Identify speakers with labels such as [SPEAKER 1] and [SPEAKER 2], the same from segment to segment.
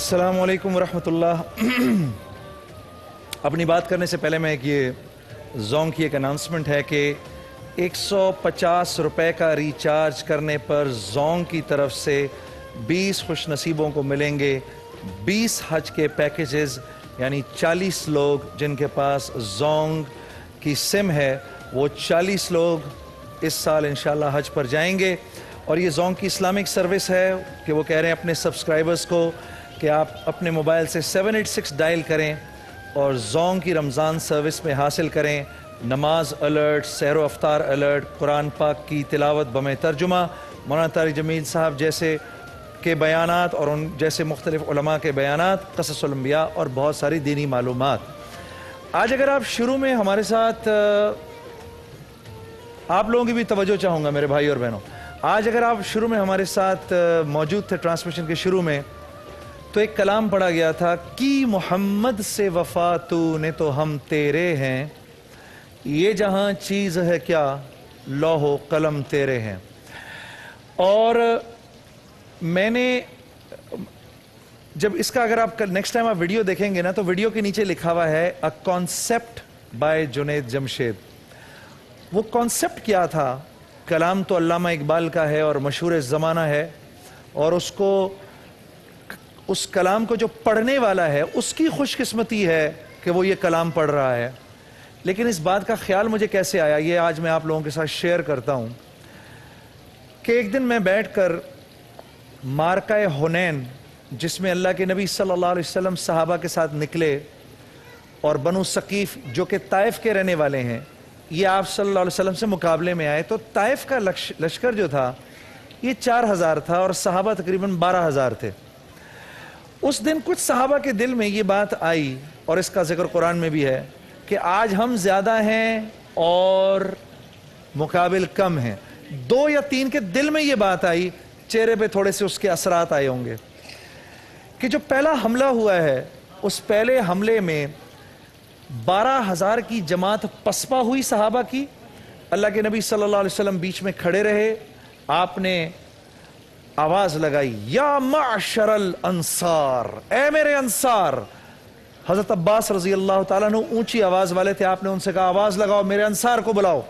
[SPEAKER 1] अस्सलाम वालेकुम रहमतुल्लाह। अपनी बात करने से पहले मैं ये जोंग की एक अनाउंसमेंट है कि 150 रुपए का रिचार्ज करने पर जोंग की तरफ से 20 खुश नसीबों को मिलेंगे 20 हज के पैकेजेस, यानी 40 लोग जिनके पास जोंग की सिम है वो 40 लोग इस साल इंशाल्लाह हज पर जाएंगे। और ये जोंग की इस्लामिक सर्विस है कि वो कह रहे हैं अपने सब्सक्राइबर्स को कि आप अपने मोबाइल से 786 डायल करें और जोंग की रमज़ान सर्विस में हासिल करें नमाज अलर्ट, सहरो अफ्तार अलर्ट, कुरान पाक की तिलावत बमे तर्जुमा, मौलाना तारिक जमील साहब जैसे के बयानात और उन जैसे मुख्तलिफ उलमा के बयानात, क़ससुल अंबिया और बहुत सारी दीनी मालूमात। आज अगर आप शुरू में हमारे साथ, आप लोगों की भी तवज्जो चाहूँगा मेरे भाई और बहनों, आज अगर आप शुरू में हमारे साथ मौजूद थे ट्रांसमिशन के शुरू में, तो एक कलाम पढ़ा गया था कि मोहम्मद से वफा तूने तो हम तेरे हैं, ये जहां चीज़ है क्या लौहो कलम तेरे हैं। और मैंने जब इसका, अगर आप नेक्स्ट टाइम आप वीडियो देखेंगे ना, तो वीडियो के नीचे लिखा हुआ है a concept bye Junaid Jamshed. वो कॉन्सेप्ट क्या था? कलाम तो अल्लामा इकबाल का है और मशहूर ज़माना है, और उस कलाम को जो पढ़ने वाला है उसकी खुशकिस्मती है कि वो ये कलाम पढ़ रहा है। लेकिन इस बात का ख्याल मुझे कैसे आया, ये आज मैं आप लोगों के साथ शेयर करता हूँ कि एक दिन मैं बैठकर मारका हुनैन, जिसमें अल्लाह के नबी सल्लल्लाहु अलैहि वसल्लम सहाबा के साथ निकले और बनु सकीफ जो कि ताइफ के रहने वाले हैं, ये आप सल्लल्लाहु अलैहि वसल्लम से मुकाबले में आए। तो ताइफ का लश्कर जो था ये 4000 था और सहाबा तकरीबन 12000 थे। उस दिन कुछ सहाबा के दिल में ये बात आई, और इसका जिक्र कुरान में भी है, कि आज हम ज्यादा हैं और मुकाबिल कम हैं। 2 या 3 के दिल में ये बात आई, चेहरे पे थोड़े से उसके असरात आए होंगे कि जो पहला हमला हुआ है उस पहले हमले में 12000 की जमात पसपा हुई सहाबा की। अल्लाह के नबी सल्लल्लाहु अलैहि वसल्लम बीच में खड़े रहे, आपने आवाज लगाई या माशरल अंसार, ए मेरे अंसार। हजरत अब्बास रजी अल्लाह ताला अन्हु ऊंची आवाज वाले थे, आपने उनसे कहा आवाज लगाओ, मेरे अंसार को बुलाओ।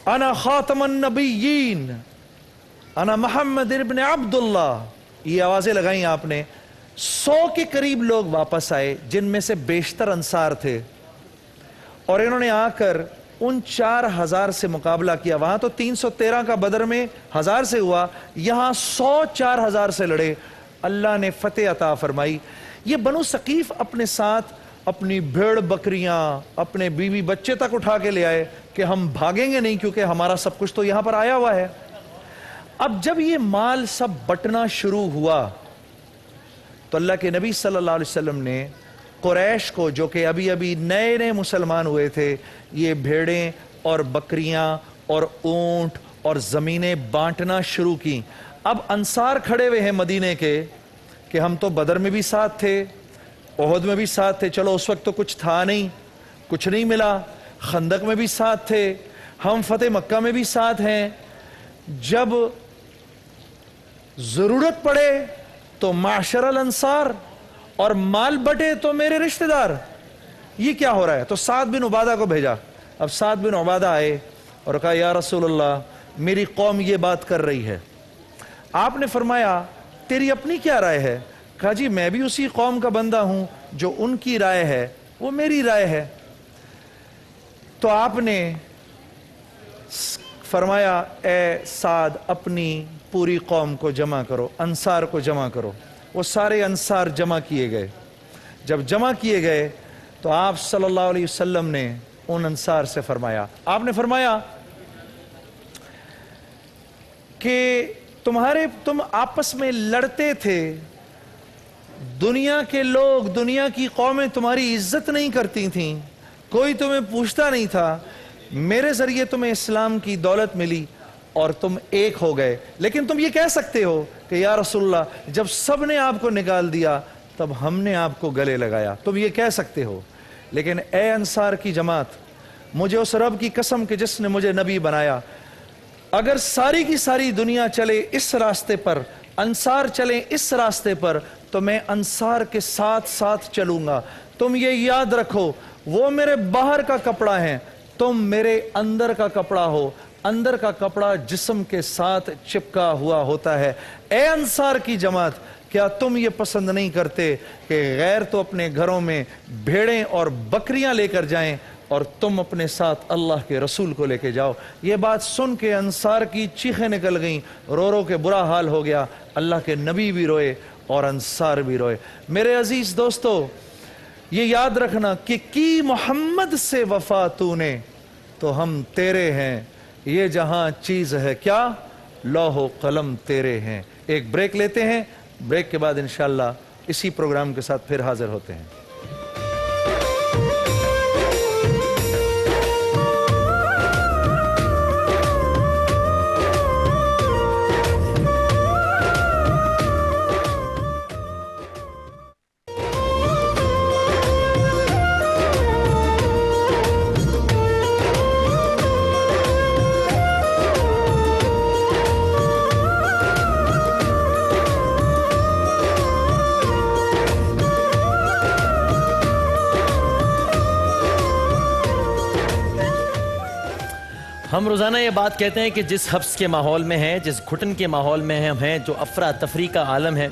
[SPEAKER 1] अना खातमुन नबिय्यीन अना मोहम्मद इब्न अब्दुल्लाह, ये आवाजें लगाई आपने। 100 के करीब लोग वापस आए जिनमें से बेशतर अंसार थे, और इन्होंने आकर उन 4000 से मुकाबला किया। वहां तो 313 का बदर में 1000 से हुआ, यहां 100 4000 से लड़े, अल्लाह ने फतेह अता फरमाई। ये बनु सकीफ अपने साथ अपनी भेड़ बकरियां, अपने बीवी बच्चे तक उठा के ले आए कि हम भागेंगे नहीं क्योंकि हमारा सब कुछ तो यहां पर आया हुआ है। अब जब ये माल सब बटना शुरू हुआ तो अल्लाह के नबी सल्लल्लाहु अलैहि वसल्लम ने कुरैश को, जो कि अभी अभी नए नए मुसलमान हुए थे, ये भेड़ें और बकरियां और ऊंट और ज़मीनें बांटना शुरू की। अब अंसार खड़े हुए हैं मदीने के कि हम तो बदर में भी साथ थे, ओहद में भी साथ थे, चलो उस वक्त तो कुछ था नहीं, कुछ नहीं मिला, खंदक में भी साथ थे, हम फतेह मक्का में भी साथ हैं, जब जरूरत पड़े तो माशरल अंसार और माल बटे तो मेरे रिश्तेदार। ये क्या हो रहा है? तो साद बिन उबादा को भेजा। अब साद बिन उबादा आए और कहा या रसूलल्लाह, मेरी कौम ये बात कर रही है। आपने फरमाया तेरी अपनी क्या राय है? कहा जी मैं भी उसी कौम का बंदा हूं, जो उनकी राय है वो मेरी राय है। तो आपने फरमाया ए साद, अपनी पूरी कौम को जमा करो, अंसार को जमा करो। वो सारे अंसार जमा किए गए। जब जमा किए गए तो आप सल्लल्लाहु अलैहि वसल्लम ने उन अंसार से फरमाया, आपने फरमाया कि तुम आपस में लड़ते थे, दुनिया के लोग, दुनिया की कौमें तुम्हारी इज्जत नहीं करती थीं, कोई तुम्हें पूछता नहीं था, मेरे जरिए तुम्हें इस्लाम की दौलत मिली और तुम एक हो गए। लेकिन तुम ये कह सकते हो कि या रसूलल्लाह, जब सब ने आपको निकाल दिया तब हमने आपको गले लगाया, तुम ये कह सकते हो। लेकिन ए अंसार की जमात, मुझे उस रब की कसम कि जिसने मुझे नबी बनाया, अगर सारी की सारी दुनिया चले इस रास्ते पर, अंसार चले इस रास्ते पर, تو میں انصار کے ساتھ ساتھ چلوں گا. تم یہ یاد رکھو وہ میرے باہر کا کپڑا ہے, تم میرے اندر کا کپڑا ہو. اندر کا کپڑا جسم کے ساتھ چپکا ہوا ہوتا ہے. اے انصار کی جماعت, کیا تم یہ پسند نہیں کرتے کہ غیر تو اپنے گھروں میں بھیڑیں اور بکریاں لے کر جائیں اور تم اپنے ساتھ اللہ کے رسول کو لے کے جاؤ؟ یہ بات سن کے انصار کی چیخیں نکل گئیں, رو رو کے برا حال ہو گیا. اللہ کے نبی بھی روئے اور انصار بھی روئے. میرے عزیز دوستو, یہ یاد رکھنا کہ کی محمد سے وفا تو نے تو ہم تیرے ہیں. یہ جہاں چیز ہے کیا, لوح و قلم تیرے ہیں. ایک بریک لیتے ہیں, بریک کے بعد انشاءاللہ اسی پروگرام کے ساتھ پھر حاضر ہوتے ہیں.
[SPEAKER 2] ہم روزانہ یہ بات کہتے ہیں کہ جس حبس کے ماحول میں ہیں, جس گھٹن کے ماحول میں ہم ہیں, جو افراتفری کا عالم ہے,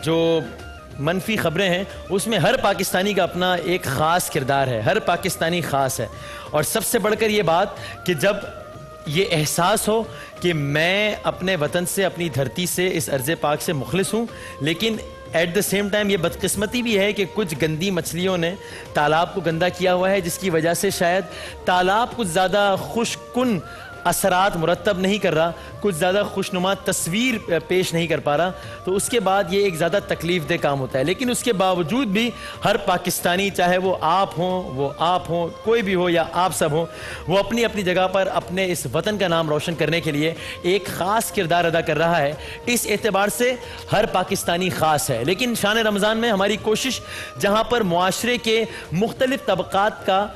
[SPEAKER 2] جو منفی خبریں ہیں, اس میں ہر پاکستانی کا اپنا ایک خاص کردار ہے. ہر پاکستانی خاص ہے. اور سب سے بڑھ کر یہ بات کہ جب یہ احساس ہو کہ میں اپنے وطن سے, اپنی دھرتی سے, اس ارض پاک سے مخلص ہوں, لیکن ایٹ دا سیم ٹائم یہ بدقسمتی بھی ہے کہ کچھ گندی مچھلیوں نے تالاب کو گندا کیا ہوا ہے, جس کی وجہ سے شاید تالاب کچھ زیادہ خوش کن اثرات مرتب نہیں کر رہا, کچھ زیادہ خوشنما تصویر پیش نہیں کر پا رہا. تو اس کے بعد یہ ایک زیادہ تکلیف دہ کام ہوتا ہے. لیکن اس کے باوجود بھی ہر پاکستانی, چاہے وہ آپ ہوں, کوئی بھی ہو یا آپ سب ہوں, وہ اپنی اپنی جگہ پر اپنے اس وطن کا نام روشن کرنے کے لیے ایک خاص کردار ادا کر رہا ہے. اس اعتبار سے ہر پاکستانی خاص ہے. لیکن شان رمضان میں ہماری کوشش, جہاں پر معاشرے کے مختلف طبقات کا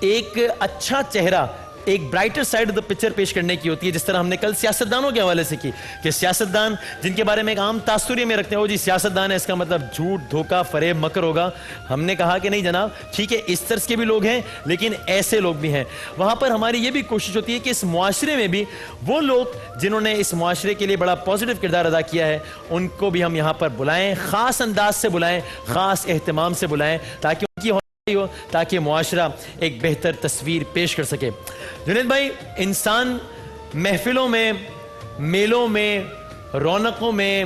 [SPEAKER 2] ایک اچھا چہرہ, ایک brighter side of the picture پیش کرنے کی ہوتی ہے, جس طرح ہم نے کل سیاستدانوں کے حوالے سے کی کہ سیاستدان جن کے بارے میں ایک عام تاثر میں رکھتے ہیں, وہ جی سیاستدان ہے, اس کا مطلب جھوٹ, دھوکہ, فریب, مکر ہوگا. ہم نے کہا کہ نہیں جناب, ٹھیک ہے اس طرز کے بھی لوگ ہیں, لیکن ایسے لوگ بھی ہیں. وہاں پر ہماری یہ بھی کوشش ہوتی ہے کہ اس معاشرے میں بھی وہ لوگ جنہوں نے اس معاشرے کے لیے بڑا پازیٹیو کردار ادا کیا ہے, ان کو بھی ہم یہاں پر بلائیں, خاص انداز سے بلائیں, خاص اہتمام سے بلائیں, تاکہ ان کی ہو, تاکہ معاشرہ ایک بہتر تصویر پیش کر سکے. جنید بھائی, انسان محفلوں میں, میلوں میں, رونقوں میں,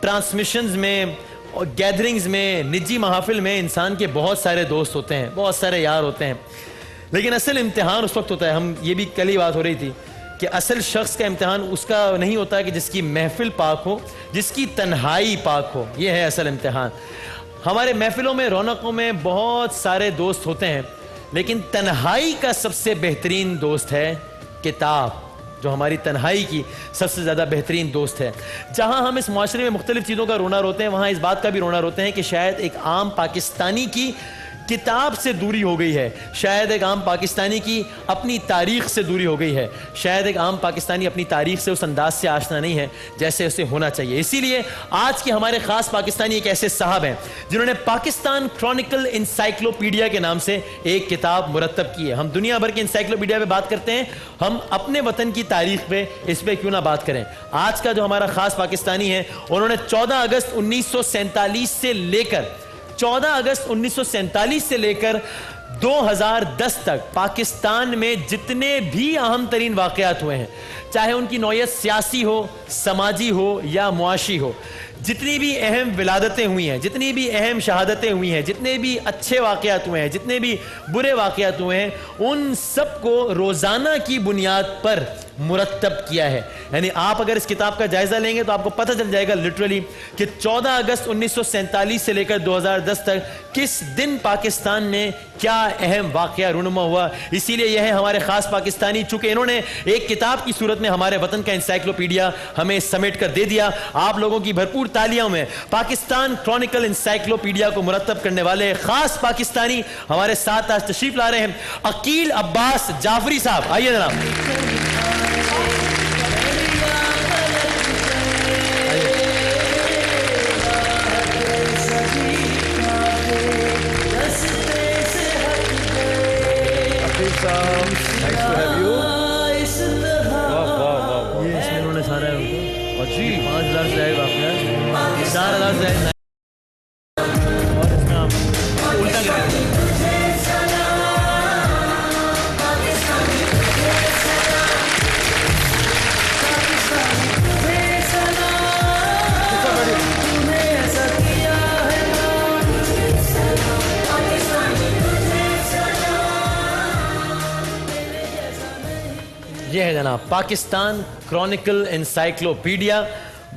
[SPEAKER 2] ٹرانسمیشنز میں, گیدرنگز میں, نجی محافل میں انسان کے بہت سارے دوست ہوتے ہیں, بہت سارے یار ہوتے ہیں. لیکن اصل امتحان اس وقت ہوتا ہے, ہم یہ بھی کل ہی بات ہو رہی تھی کہ اصل شخص کا امتحان اس کا نہیں ہوتا کہ جس کی محفل پاک ہو, جس کی تنہائی پاک ہو. یہ ہے اصل امتحان. ہمارے محفلوں میں, رونقوں میں بہت سارے دوست ہوتے ہیں, لیکن تنہائی کا سب سے بہترین دوست ہے کتاب, جو ہماری تنہائی کی سب سے زیادہ بہترین دوست ہے. جہاں ہم اس معاشرے میں مختلف چیزوں کا رونا روتے ہیں, وہاں اس بات کا بھی رونا روتے ہیں کہ شاید ایک عام پاکستانی کی کتاب سے دوری ہو گئی ہے, شاید ایک عام پاکستانی کی اپنی تاریخ سے دوری ہو گئی ہے, شاید ایک عام پاکستانی اپنی تاریخ سے اس انداز سے آشنا نہیں ہے جیسے اسے ہونا چاہیے. اسی لیے آج کے ہمارے خاص پاکستانی ایک ایسے صاحب ہیں جنہوں نے پاکستان کرونیکل انسائکلوپیڈیا کے نام سے ایک کتاب مرتب کی ہے. ہم دنیا بھر کے انسائکلوپیڈیا پہ بات کرتے ہیں, ہم اپنے وطن کی تاریخ پہ, اس پہ کیوں نہ بات کریں. آج کا جو ہمارا خاص پاکستانی ہے, انہوں نے 14 اگست 1947 سے لے کر 1947 سے لے کر 2010 تک پاکستان میں جتنے بھی اہم ترین واقعات ہوئے ہیں, چاہے ان کی نوعیت سیاسی ہو, سماجی ہو یا معاشی ہو, جتنی بھی اہم ولادتیں ہوئی ہیں, جتنی بھی اہم شہادتیں ہوئی ہیں, جتنے بھی اچھے واقعات ہوئے ہیں, جتنے بھی برے واقعات ہوئے ہیں, ان سب کو روزانہ کی بنیاد پر مرتب کیا ہے. یعنی آپ اگر اس کتاب کا جائزہ لیں گے تو آپ کو پتہ چل جائے گا لٹرلی کہ 14 اگست 1947 سے لے کر 2010 تک کس دن پاکستان میں کیا اہم واقعہ رونما ہوا. اسی لیے یہ ہے ہمارے خاص پاکستانی, چونکہ انہوں نے ایک کتاب کی صورت میں ہمارے وطن کا انسائکلوپیڈیا ہمیں سمیٹ کر دے دیا. آپ لوگوں کی بھرپور تالیوں میں پاکستان کرونیکل انسائکلوپیڈیا کو مرتب کرنے والے خاص پاکستانی ہمارے ساتھ آج تشریف لا رہے ہیں, عقیل عباس جعفری صاحب. آئیے جناب.
[SPEAKER 1] आतिफ साहब, nice to have you. वाह वाह वाह वाह.
[SPEAKER 2] ये इसमें उन्होंने सारा
[SPEAKER 1] अजी
[SPEAKER 2] 5,000 से वाक़या 4,000 से और इसमें आप उल्टा करके ये है जनाब पाकिस्तान क्रॉनिकल एनसाइक्लोपीडिया,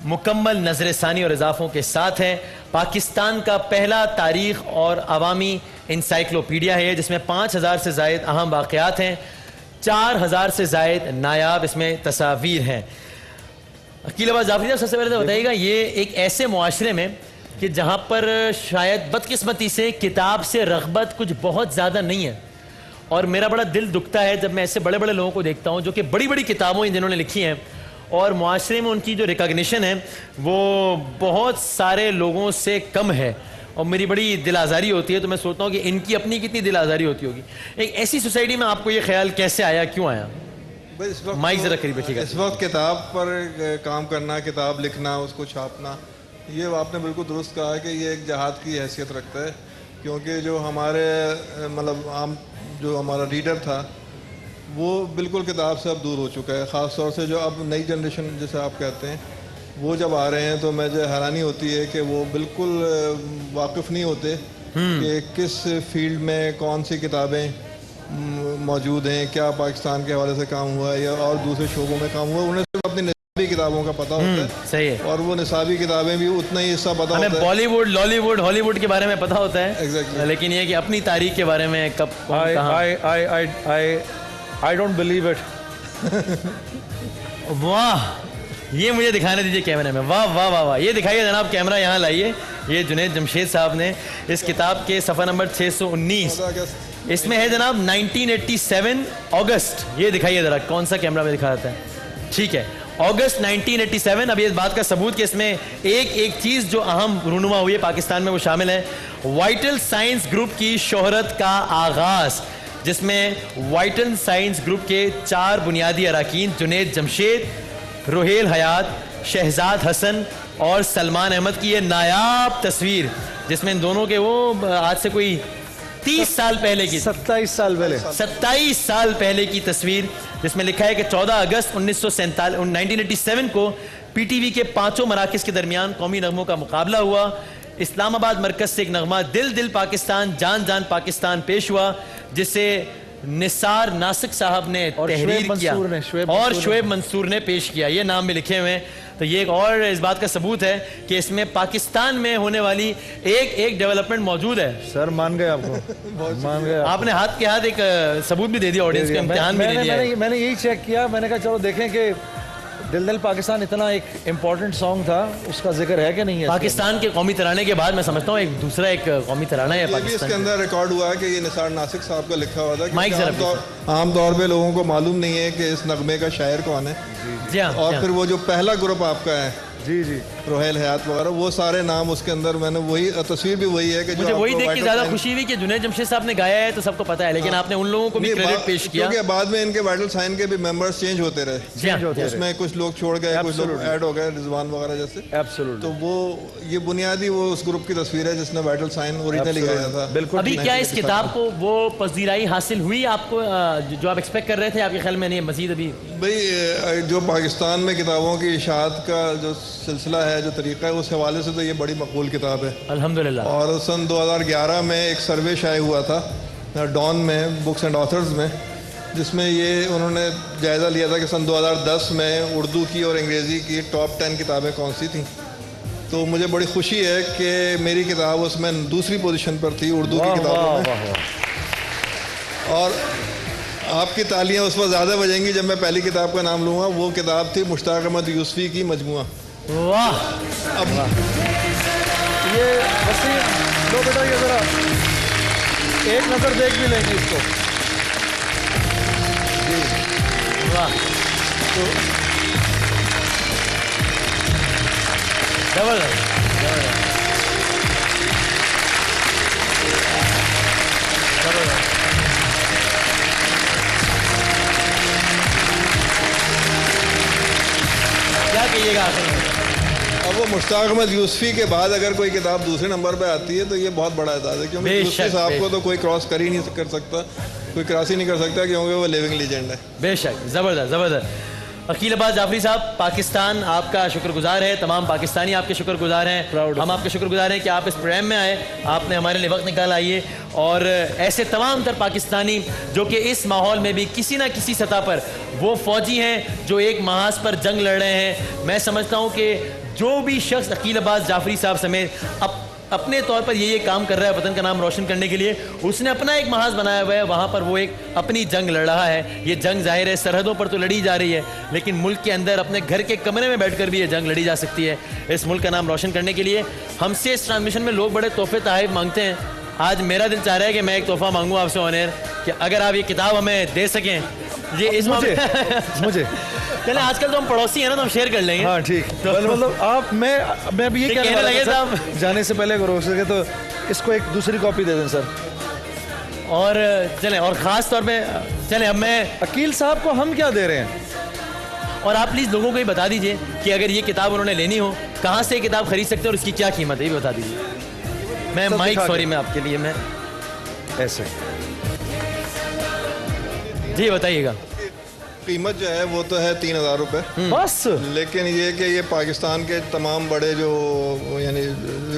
[SPEAKER 2] मुकम्मल नजर सानी और इजाफों के साथ है। पाकिस्तान का पहला तारीख और अवामी एनसाइक्लोपीडिया है जिसमें 5,000 से ज़ायद अहम वाक़यात हैं, 4,000 से ज़ायद नायाब इसमें तस्वीर हैं। अकील अब्बास जाफरी साहब, सबसे पहले तो बताइएगा, ये एक ऐसे मुआशरे में कि जहाँ पर शायद बदकिस्मती से किताब से रग़बत कुछ बहुत ज़्यादा नहीं है, और मेरा बड़ा दिल दुखता है जब मैं ऐसे बड़े बड़े लोगों को देखता हूँ जो कि बड़ी बड़ी किताबें जिन्होंने लिखी हैं और मुआशरे में उनकी जो रिकॉग्निशन है वो बहुत सारे लोगों से कम है, और मेरी बड़ी दिल आज़ारी होती है। तो मैं सोचता हूँ कि इनकी अपनी कितनी दिल आज़ारी होती होगी। एक ऐसी सोसाइटी में आपको ये ख्याल कैसे आया, क्यों आया?
[SPEAKER 3] इस वक्त
[SPEAKER 2] माइक ज़रा करीब रखिएगा।
[SPEAKER 3] इस वक्त किताब पर काम करना, किताब लिखना, उसको छापना, ये आपने बिल्कुल दुरुस्त कहा है कि ये एक जहाद की हैसियत रखता है, क्योंकि जो हमारे मतलब आम जो हमारा रीडर था वो बिल्कुल किताब से अब दूर हो चुका है। ख़ास तौर से जो अब नई जनरेशन जैसे आप कहते हैं वो जब आ रहे हैं तो मुझे हैरानी होती है कि वो बिल्कुल वाकिफ़ नहीं होते कि किस फील्ड में कौन सी किताबें मौजूद हैं, क्या पाकिस्तान के हवाले से काम हुआ है या और दूसरे शोबों में काम हुआ। उन्हें सिर्फ अपनी निसाबी किताबों का पता होता है,
[SPEAKER 2] सही है,
[SPEAKER 3] और वो निसाबी किताबें भी उतना ही हिस्सा पता
[SPEAKER 2] हमें
[SPEAKER 3] होता है।
[SPEAKER 2] बॉलीवुड, लॉलीवुड, हॉलीवुड के बारे में पता होता है,
[SPEAKER 3] Exactly.
[SPEAKER 2] लेकिन ये कि अपनी तारीख के बारे में कब कौन कहाँ।
[SPEAKER 1] I don't believe it.
[SPEAKER 2] वाह, ये मुझे दिखाने दीजिए कैमरे में। वाह वाह वाह वाह, ये दिखाइए जनाब, कैमरा यहाँ लाइए। ये जुनैद जमशेद साहब ने इस किताब के सफ़ा नंबर 619, इसमें है जनाब 1987 अगस्त। ये दिखाइए ज़रा, कौन सा कैमरा में दिखा जाता है? ठीक है, अगस्त 1987। अब इस बात का सबूत कि इसमें एक चीज़ जो अहम रूनुमा हुई है पाकिस्तान में वो शामिल है वाइटल साइंस ग्रुप की शोहरत का आगाज़, जिसमें वाइटल साइंस ग्रुप के 4 बुनियादी अरकान जुनैद जमशेद, रुहेल हयात, शहजाद हसन और सलमान अहमद की ये नायाब तस्वीर, जिसमें इन दोनों के वो आज से कोई 30 साल पहले की
[SPEAKER 1] 27 साल पहले
[SPEAKER 2] 27 साल पहले की तस्वीर, जिसमें लिखा है कि 14 अगस्त 1987 को पीटीवी के 5 मराकज़ के दरमियान कौमी नगमों का मुकाबला हुआ। इस्लामाबाद मरकज़ से एक नगमा दिल दिल पाकिस्तान जान जान पाकिस्तान पेश हुआ, जिसे निसार नासिक साहब ने तहरीर किया और शोएब मंसूर ने पेश किया। ये नाम भी लिखे हुए हैं। तो ये एक और इस बात का सबूत है कि इसमें पाकिस्तान में होने वाली एक डेवलपमेंट मौजूद है।
[SPEAKER 1] सर मान गए आपको, मान गए
[SPEAKER 2] आपने हाथ के हाथ एक सबूत भी दे दिया ऑडियंस को, इम्तिहान भी दे दिया।
[SPEAKER 1] मैंने यही चेक किया, मैंने कहा चलो देखें कि दिल दिल पाकिस्तान इतना एक इम्पोर्टेंट सॉन्ग था, उसका जिक्र है कि नहीं है।
[SPEAKER 2] पाकिस्तान के कौमी तराने के बाद मैं समझता हूँ एक दूसरा एक कौमी तराना है
[SPEAKER 3] ये भी इसके
[SPEAKER 2] पाकिस्तान।
[SPEAKER 3] अंदर रिकॉर्ड हुआ है कि ये निसार नासिक साहब का लिखा हुआ था,
[SPEAKER 2] माइक
[SPEAKER 3] क्योंकि
[SPEAKER 2] जरा
[SPEAKER 3] आम तौर पे लोगों को मालूम नहीं है कि इस नगमे का शायर कौन है।
[SPEAKER 2] जी हाँ,
[SPEAKER 3] और फिर वो जो पहला ग्रुप आपका है
[SPEAKER 1] जी जी
[SPEAKER 3] रोहेल हयात वगैरह, वो सारे नाम उसके अंदर, मैंने वही तस्वीर भी वही है कि जो
[SPEAKER 2] मुझे वही
[SPEAKER 3] आपको
[SPEAKER 2] देख के
[SPEAKER 3] वाइटल
[SPEAKER 2] ज़्यादा
[SPEAKER 3] साइन-
[SPEAKER 2] खुशी हुई कि जुनैद जमशेद साहब ने गाया है तो सबको पता है, लेकिन आपने उन लोगों को भी
[SPEAKER 3] नहीं,
[SPEAKER 2] क्रेडिट पेश किया।
[SPEAKER 3] क्योंकि बाद में इनके वाइटल साइन के भी मेंबर्स चेंज होते रहे,
[SPEAKER 2] जी हाँ,
[SPEAKER 1] होते रहे।
[SPEAKER 3] उसमें कुछ लोग छोड़ गए, कुछ लोग
[SPEAKER 1] Absolutely.
[SPEAKER 3] ऐड हो गए, रिजवान वगैरह जैसे।
[SPEAKER 1] एब्सोल्युटली
[SPEAKER 3] तो वो ये बुनियादी वो उस ग्रुप की तस्वीर है जिसने वाइटल साइन ओरिजिनली गाया था।
[SPEAKER 1] बिल्कुल
[SPEAKER 2] अभी क्या इस किताब को वो पजीराई हासिल हुई आपको जो आप एक्सपेक्ट कर रहे थे? आपके ख्याल में नहीं, मजीद अभी
[SPEAKER 3] भाई जो पाकिस्तान में किताबों की इशाअत का जो सिलसिला है, जो तरीका है, उस हवाले से तो ये बड़ी मकबूल किताब है।
[SPEAKER 2] अल्हम्दुलिल्लाह।
[SPEAKER 3] और सन 2011 में एक सर्वे शाये हुआ था डॉन में, बुक्स एंड ऑथर्स में, जिसमें ये उन्होंने जायज़ा लिया था कि सन 2010 में उर्दू की और अंग्रेज़ी की टॉप 10 किताबें कौन सी थीं। तो मुझे बड़ी खुशी है कि मेरी किताब उसमें दूसरी पोजीशन पर थी उर्दू की किताबों में। और आपकी तालियां उस पर ज़्यादा बजेंगी जब मैं पहली किताब का नाम लूँगा। वो किताब थी मुश्ताक अहमद यूसुफी की मजमुआ।
[SPEAKER 2] वाह,
[SPEAKER 3] अब
[SPEAKER 1] ये वसीम लो बेटा, ये जरा एक नज़र देख भी लेंगे इसको।
[SPEAKER 2] वाह, जबरदस्त। کہیے گا آخر میں.
[SPEAKER 3] اب وہ مشتاق احمد یوسفی کے بعد اگر کوئی کتاب دوسرے نمبر پہ آتی ہے تو یہ بہت بڑا اعزاز ہے, کیونکہ
[SPEAKER 2] بے
[SPEAKER 3] یوسفی
[SPEAKER 2] شک,
[SPEAKER 3] صاحب
[SPEAKER 2] بے
[SPEAKER 3] کو تو کوئی کراس کر ہی نہیں کر سکتا, کوئی کراس ہی نہیں کر سکتا, کیونکہ وہ لیونگ لیجنڈ ہے.
[SPEAKER 2] بے شک, زبردست زبردست. عقیل عباس جعفری صاحب, پاکستان آپ کا شکر گزار ہے, تمام پاکستانی آپ کے شکر گزار ہیں, ہم آپ کے شکر گزار ہیں کہ آپ اس پروگرام میں آئے, آپ نے ہمارے لیے وقت نکال آئیے. اور ایسے تمام تر پاکستانی جو کہ اس ماحول میں بھی کسی نہ کسی سطح پر وہ فوجی ہیں جو ایک محاذ پر جنگ لڑ رہے ہیں. میں سمجھتا ہوں کہ جو بھی شخص عقیل عباس جعفری صاحب سمیت اپنے طور پر یہ کام کر رہا ہے وطن کا نام روشن کرنے کے لیے, اس نے اپنا ایک محاذ بنایا ہوا ہے, وہاں پر وہ ایک اپنی جنگ لڑ رہا ہے. یہ جنگ ظاہر ہے سرحدوں پر تو لڑی جا رہی ہے, لیکن ملک کے اندر اپنے گھر کے کمرے میں بیٹھ کر بھی یہ جنگ لڑی جا سکتی ہے. اس ملک کا نام روشن کرنے کے لیے ہم سے اس ٹرانسمیشن میں لوگ بڑے تحفے تحائف مانگتے ہیں. آج میرا دل چاہ رہا ہے کہ میں ایک تحفہ مانگوں آپ سے آن ایئر, کہ اگر آپ یہ کتاب ہمیں دے سکیں. یہ اس
[SPEAKER 1] مجھے
[SPEAKER 2] چلیں, آج کل تو ہم پڑوسی ہیں نا, تو ہم شیئر کر لیں گے.
[SPEAKER 1] ہاں ٹھیک, مطلب آپ میں ابھی یہ کہنے لگے
[SPEAKER 2] صاحب
[SPEAKER 1] جانے سے پہلے ہو سکے تو اس کو ایک دوسری کاپی دے دیں سر.
[SPEAKER 2] اور چلیں, اور خاص طور پہ چلیں اب میں
[SPEAKER 1] عقیل صاحب کو ہم کیا دے رہے ہیں,
[SPEAKER 2] اور آپ پلیز لوگوں کو یہ بتا دیجئے کہ اگر یہ کتاب انہوں نے لینی ہو کہاں سے یہ کتاب خرید سکتے ہیں اور اس کی کیا قیمت ہے, یہ بتا دیجیے. میں مائک سوری میں آپ کے لیے میں
[SPEAKER 1] ایسے
[SPEAKER 3] جی
[SPEAKER 2] بتائیے گا.
[SPEAKER 3] قیمت جو ہے وہ تو ہے 3,000 روپے
[SPEAKER 1] بس,
[SPEAKER 3] لیکن یہ کہ یہ پاکستان کے تمام بڑے جو یعنی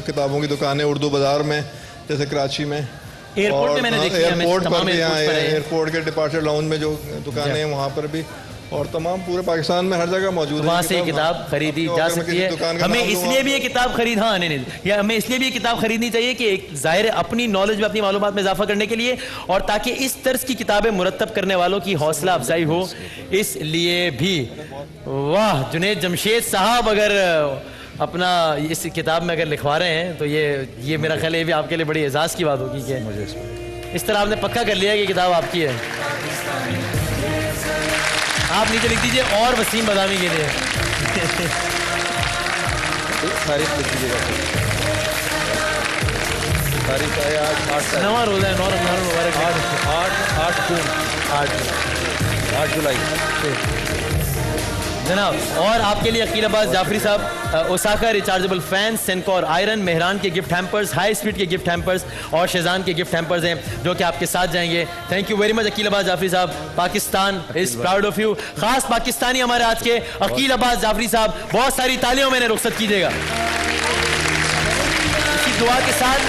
[SPEAKER 3] کتابوں کی دکانیں اردو بازار میں جیسے کراچی میں,
[SPEAKER 2] ایئرپورٹ میں میں نے دیکھی ہے,
[SPEAKER 3] ایئرپورٹ پر بھی, ایئرپورٹ کے ڈپارچر لاؤنج میں جو دکانیں ہیں وہاں پر بھی, اور تمام پورے پاکستان میں ہر جگہ موجود ہے.
[SPEAKER 2] وہاں سے یہ کتاب خریدی جا سکتی ہے. ہمیں اس لیے بھی یہ کتاب ہمیں اس لیے بھی یہ کتاب خریدنی چاہیے کہ ایک ظاہر اپنی نالج میں, اپنی معلومات میں اضافہ کرنے کے لیے, اور تاکہ اس طرز کی کتابیں مرتب کرنے والوں کی حوصلہ افزائی ہو, اس لیے بھی. واہ, جنید جمشید صاحب اگر اپنا اس کتاب میں اگر لکھوا رہے ہیں تو یہ میرا خیال ہے بھی آپ کے لیے بڑی اعزاز کی بات ہوگی کہ مجھے اس طرح آپ نے پکا کر لیا کہ کتاب آپ کی ہے. آپ نیچے لکھ دیجیے اور وسیم بدامی کے لیے. نواں روزہ ہے, 9 رمضان المبارک,
[SPEAKER 1] 8 جولائی
[SPEAKER 2] جناب. اور آپ کے لیے عقیل عباس جعفری صاحب اوساکا ریچارجبل فین, سینکور آئرن, مہران کے گفٹ ہیمپرز, ہائی اسپیڈ کے گفٹ ہیمپرز اور شیزان کے گفٹ ہیمپرز ہیں جو کہ آپ کے ساتھ جائیں گے. Thank you very much Aqeel Abbas Jafri sahab. Pakistan is proud of you. خاص پاکستانی ہمارے آج کے عقیل عباس جعفری صاحب, بہت ساری تالیوں میں نے رخصت کیجیے گا. اسی دعا کے ساتھ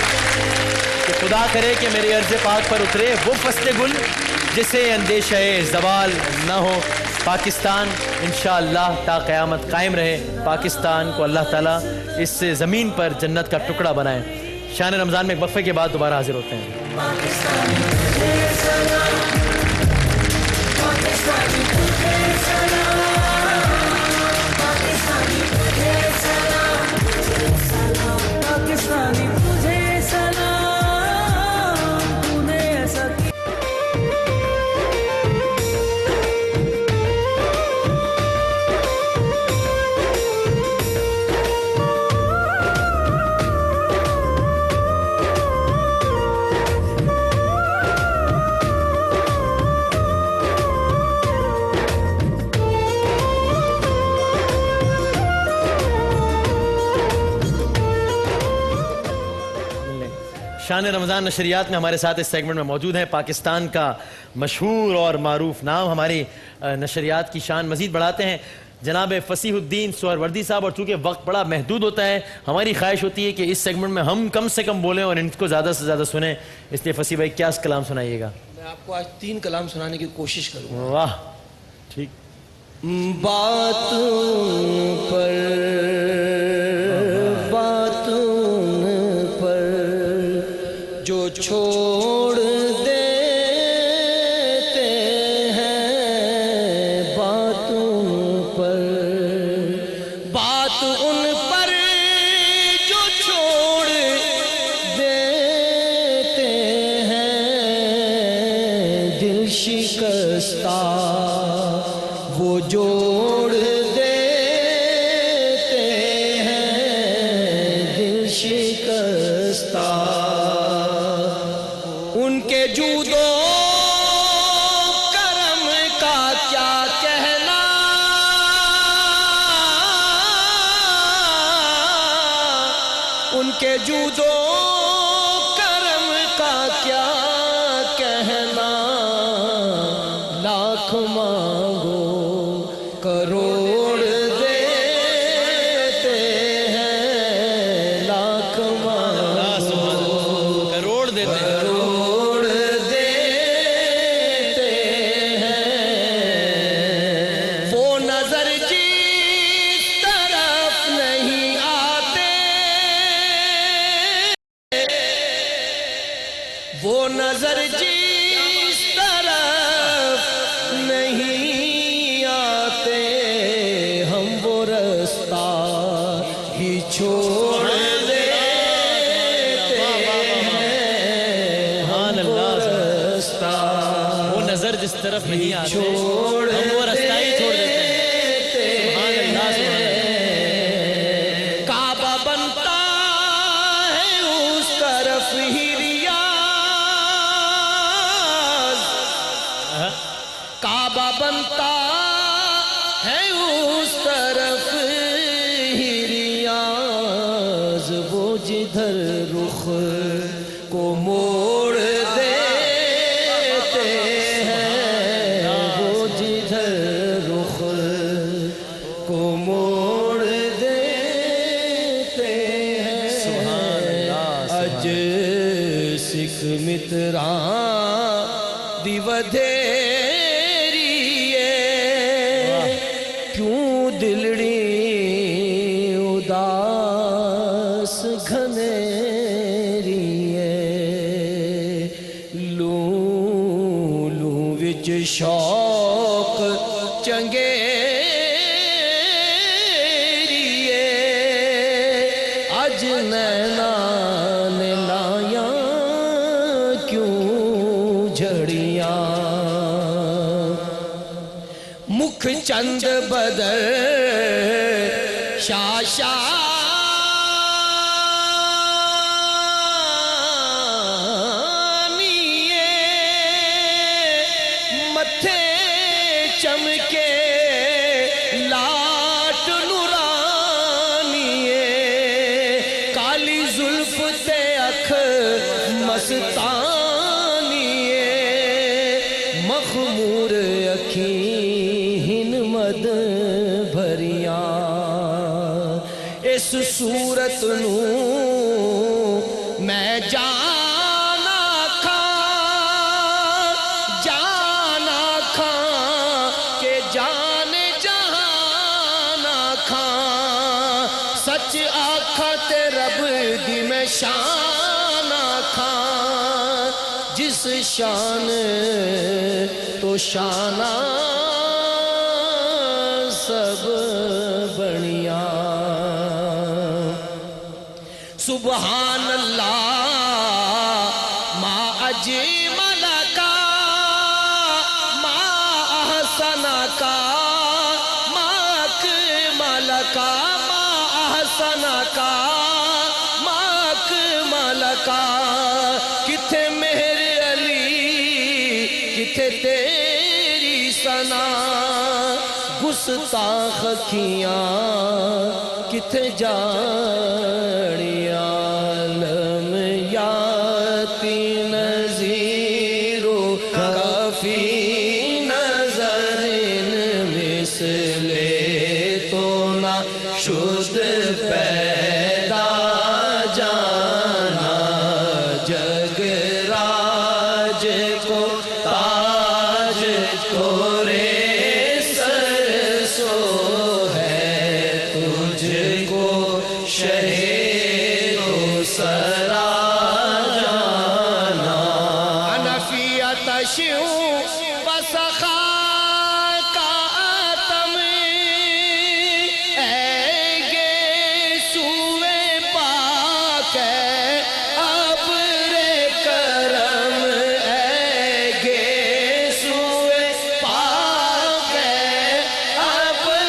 [SPEAKER 2] کہ خدا کرے کہ میرے عرض پاک پر اترے وہ فصل گل جسے اندیشہ زوال نہ ہو. پاکستان انشاءاللہ تا قیامت قائم رہے. پاکستان کو اللہ تعالیٰ اس زمین پر جنت کا ٹکڑا بنائے. شان رمضان میں ایک وقفے کے بعد دوبارہ حاضر ہوتے ہیں. شان رمضان نشریات میں ہمارے ساتھ اس سیگمنٹ میں موجود ہیں پاکستان کا مشہور اور معروف نام. ہماری نشریات کی شان مزید بڑھاتے ہیں جناب فصیح الدین سہروردی صاحب. اور چونکہ وقت بڑا محدود ہوتا ہے, ہماری خواہش ہوتی ہے کہ اس سیگمنٹ میں ہم کم سے کم بولیں اور ان کو زیادہ سے زیادہ سنیں. اس لیے فصیح بھائی کیا کلام سنائیے گا؟
[SPEAKER 4] میں آپ کو آج 3 کلام سنانے کی کوشش کروں گا.
[SPEAKER 2] واہ, ٹھیک.
[SPEAKER 4] باتوں پر جو چھوڑ دیتے ہیں, باتوں پر, بات ان پر جو چھوڑ دیتے ہیں, دل شکستہ وہ جوڑ دیتے ہیں, دل شکستہ ان کے جود و کرم کا کیا کہنا, کے جود و کرم کا کیا کہنا، لاکھ مانگو کروڑ دیتے ہیں، لاکھ مانگو
[SPEAKER 2] کروڑ دیتے ہیں۔
[SPEAKER 4] کروڑ دیتے ہیں۔ وہ نظر جس طرف نہیں آتے، وہ نظر جس طرف نہیں آتے، ہم وہ رستہ ہی چھوڑ دیتے ہیں، ہم وہ رستہ
[SPEAKER 2] وہ نظر جس طرف نہیں آتے
[SPEAKER 4] چھوڑ
[SPEAKER 2] ہم وہ رستہ ہی چھوڑ دیتے ہیں۔ سبحان اللہ، سبحان اللہ۔
[SPEAKER 4] کعبہ بنتا ہے اس طرف ہی ریاض، کعبہ بنتا ہے اس طرف ہی ریاض، وہ جدھر رخ کو موڑ دیتے ہیں، وہ جدھر رخ کو موڑ دیتے ہیں۔ اج سکھ متراں دی ودھیریے، کیوں دلڑی اداس گھنیریے، لوں لوں وچ شوق چنگیریے، اج نینا نے لایا کیوں جھڑیاں، مکھ چند بدر شاشانیے، متھے چمکے لاٹ نورانیے، کالی زلف تے اکھ مستانیے، مخمور اکھیں مد بھریاں، اس صورت نوں میں جانا کھاں کہ جان جہانا کھاں، سچ آکھاں تے رب دی میں شان آکھاں، جس شان تو شانہ سب بنیاں۔ سبحان اللہ ما اجمل کا، ما احسن کا، ما اکمل کا، ما احسن کا، ما اکمل کا، کتھے مہر علی کتھے تیری ثنا، گستاخ اکھیاں کتھے جاڑیاں، عالم یاتی نظیر و کافی نظر مثل تو نہ شد پیدا جانا، جگ راج کو تاج تورے سر سو ہے، تجھ کو شہر و سرا جانا، انفیت شیوں بسخا کا آتم، اے گے سوئے پاک ہے ابر کرم، اے گے سوئے پاک ہے ابر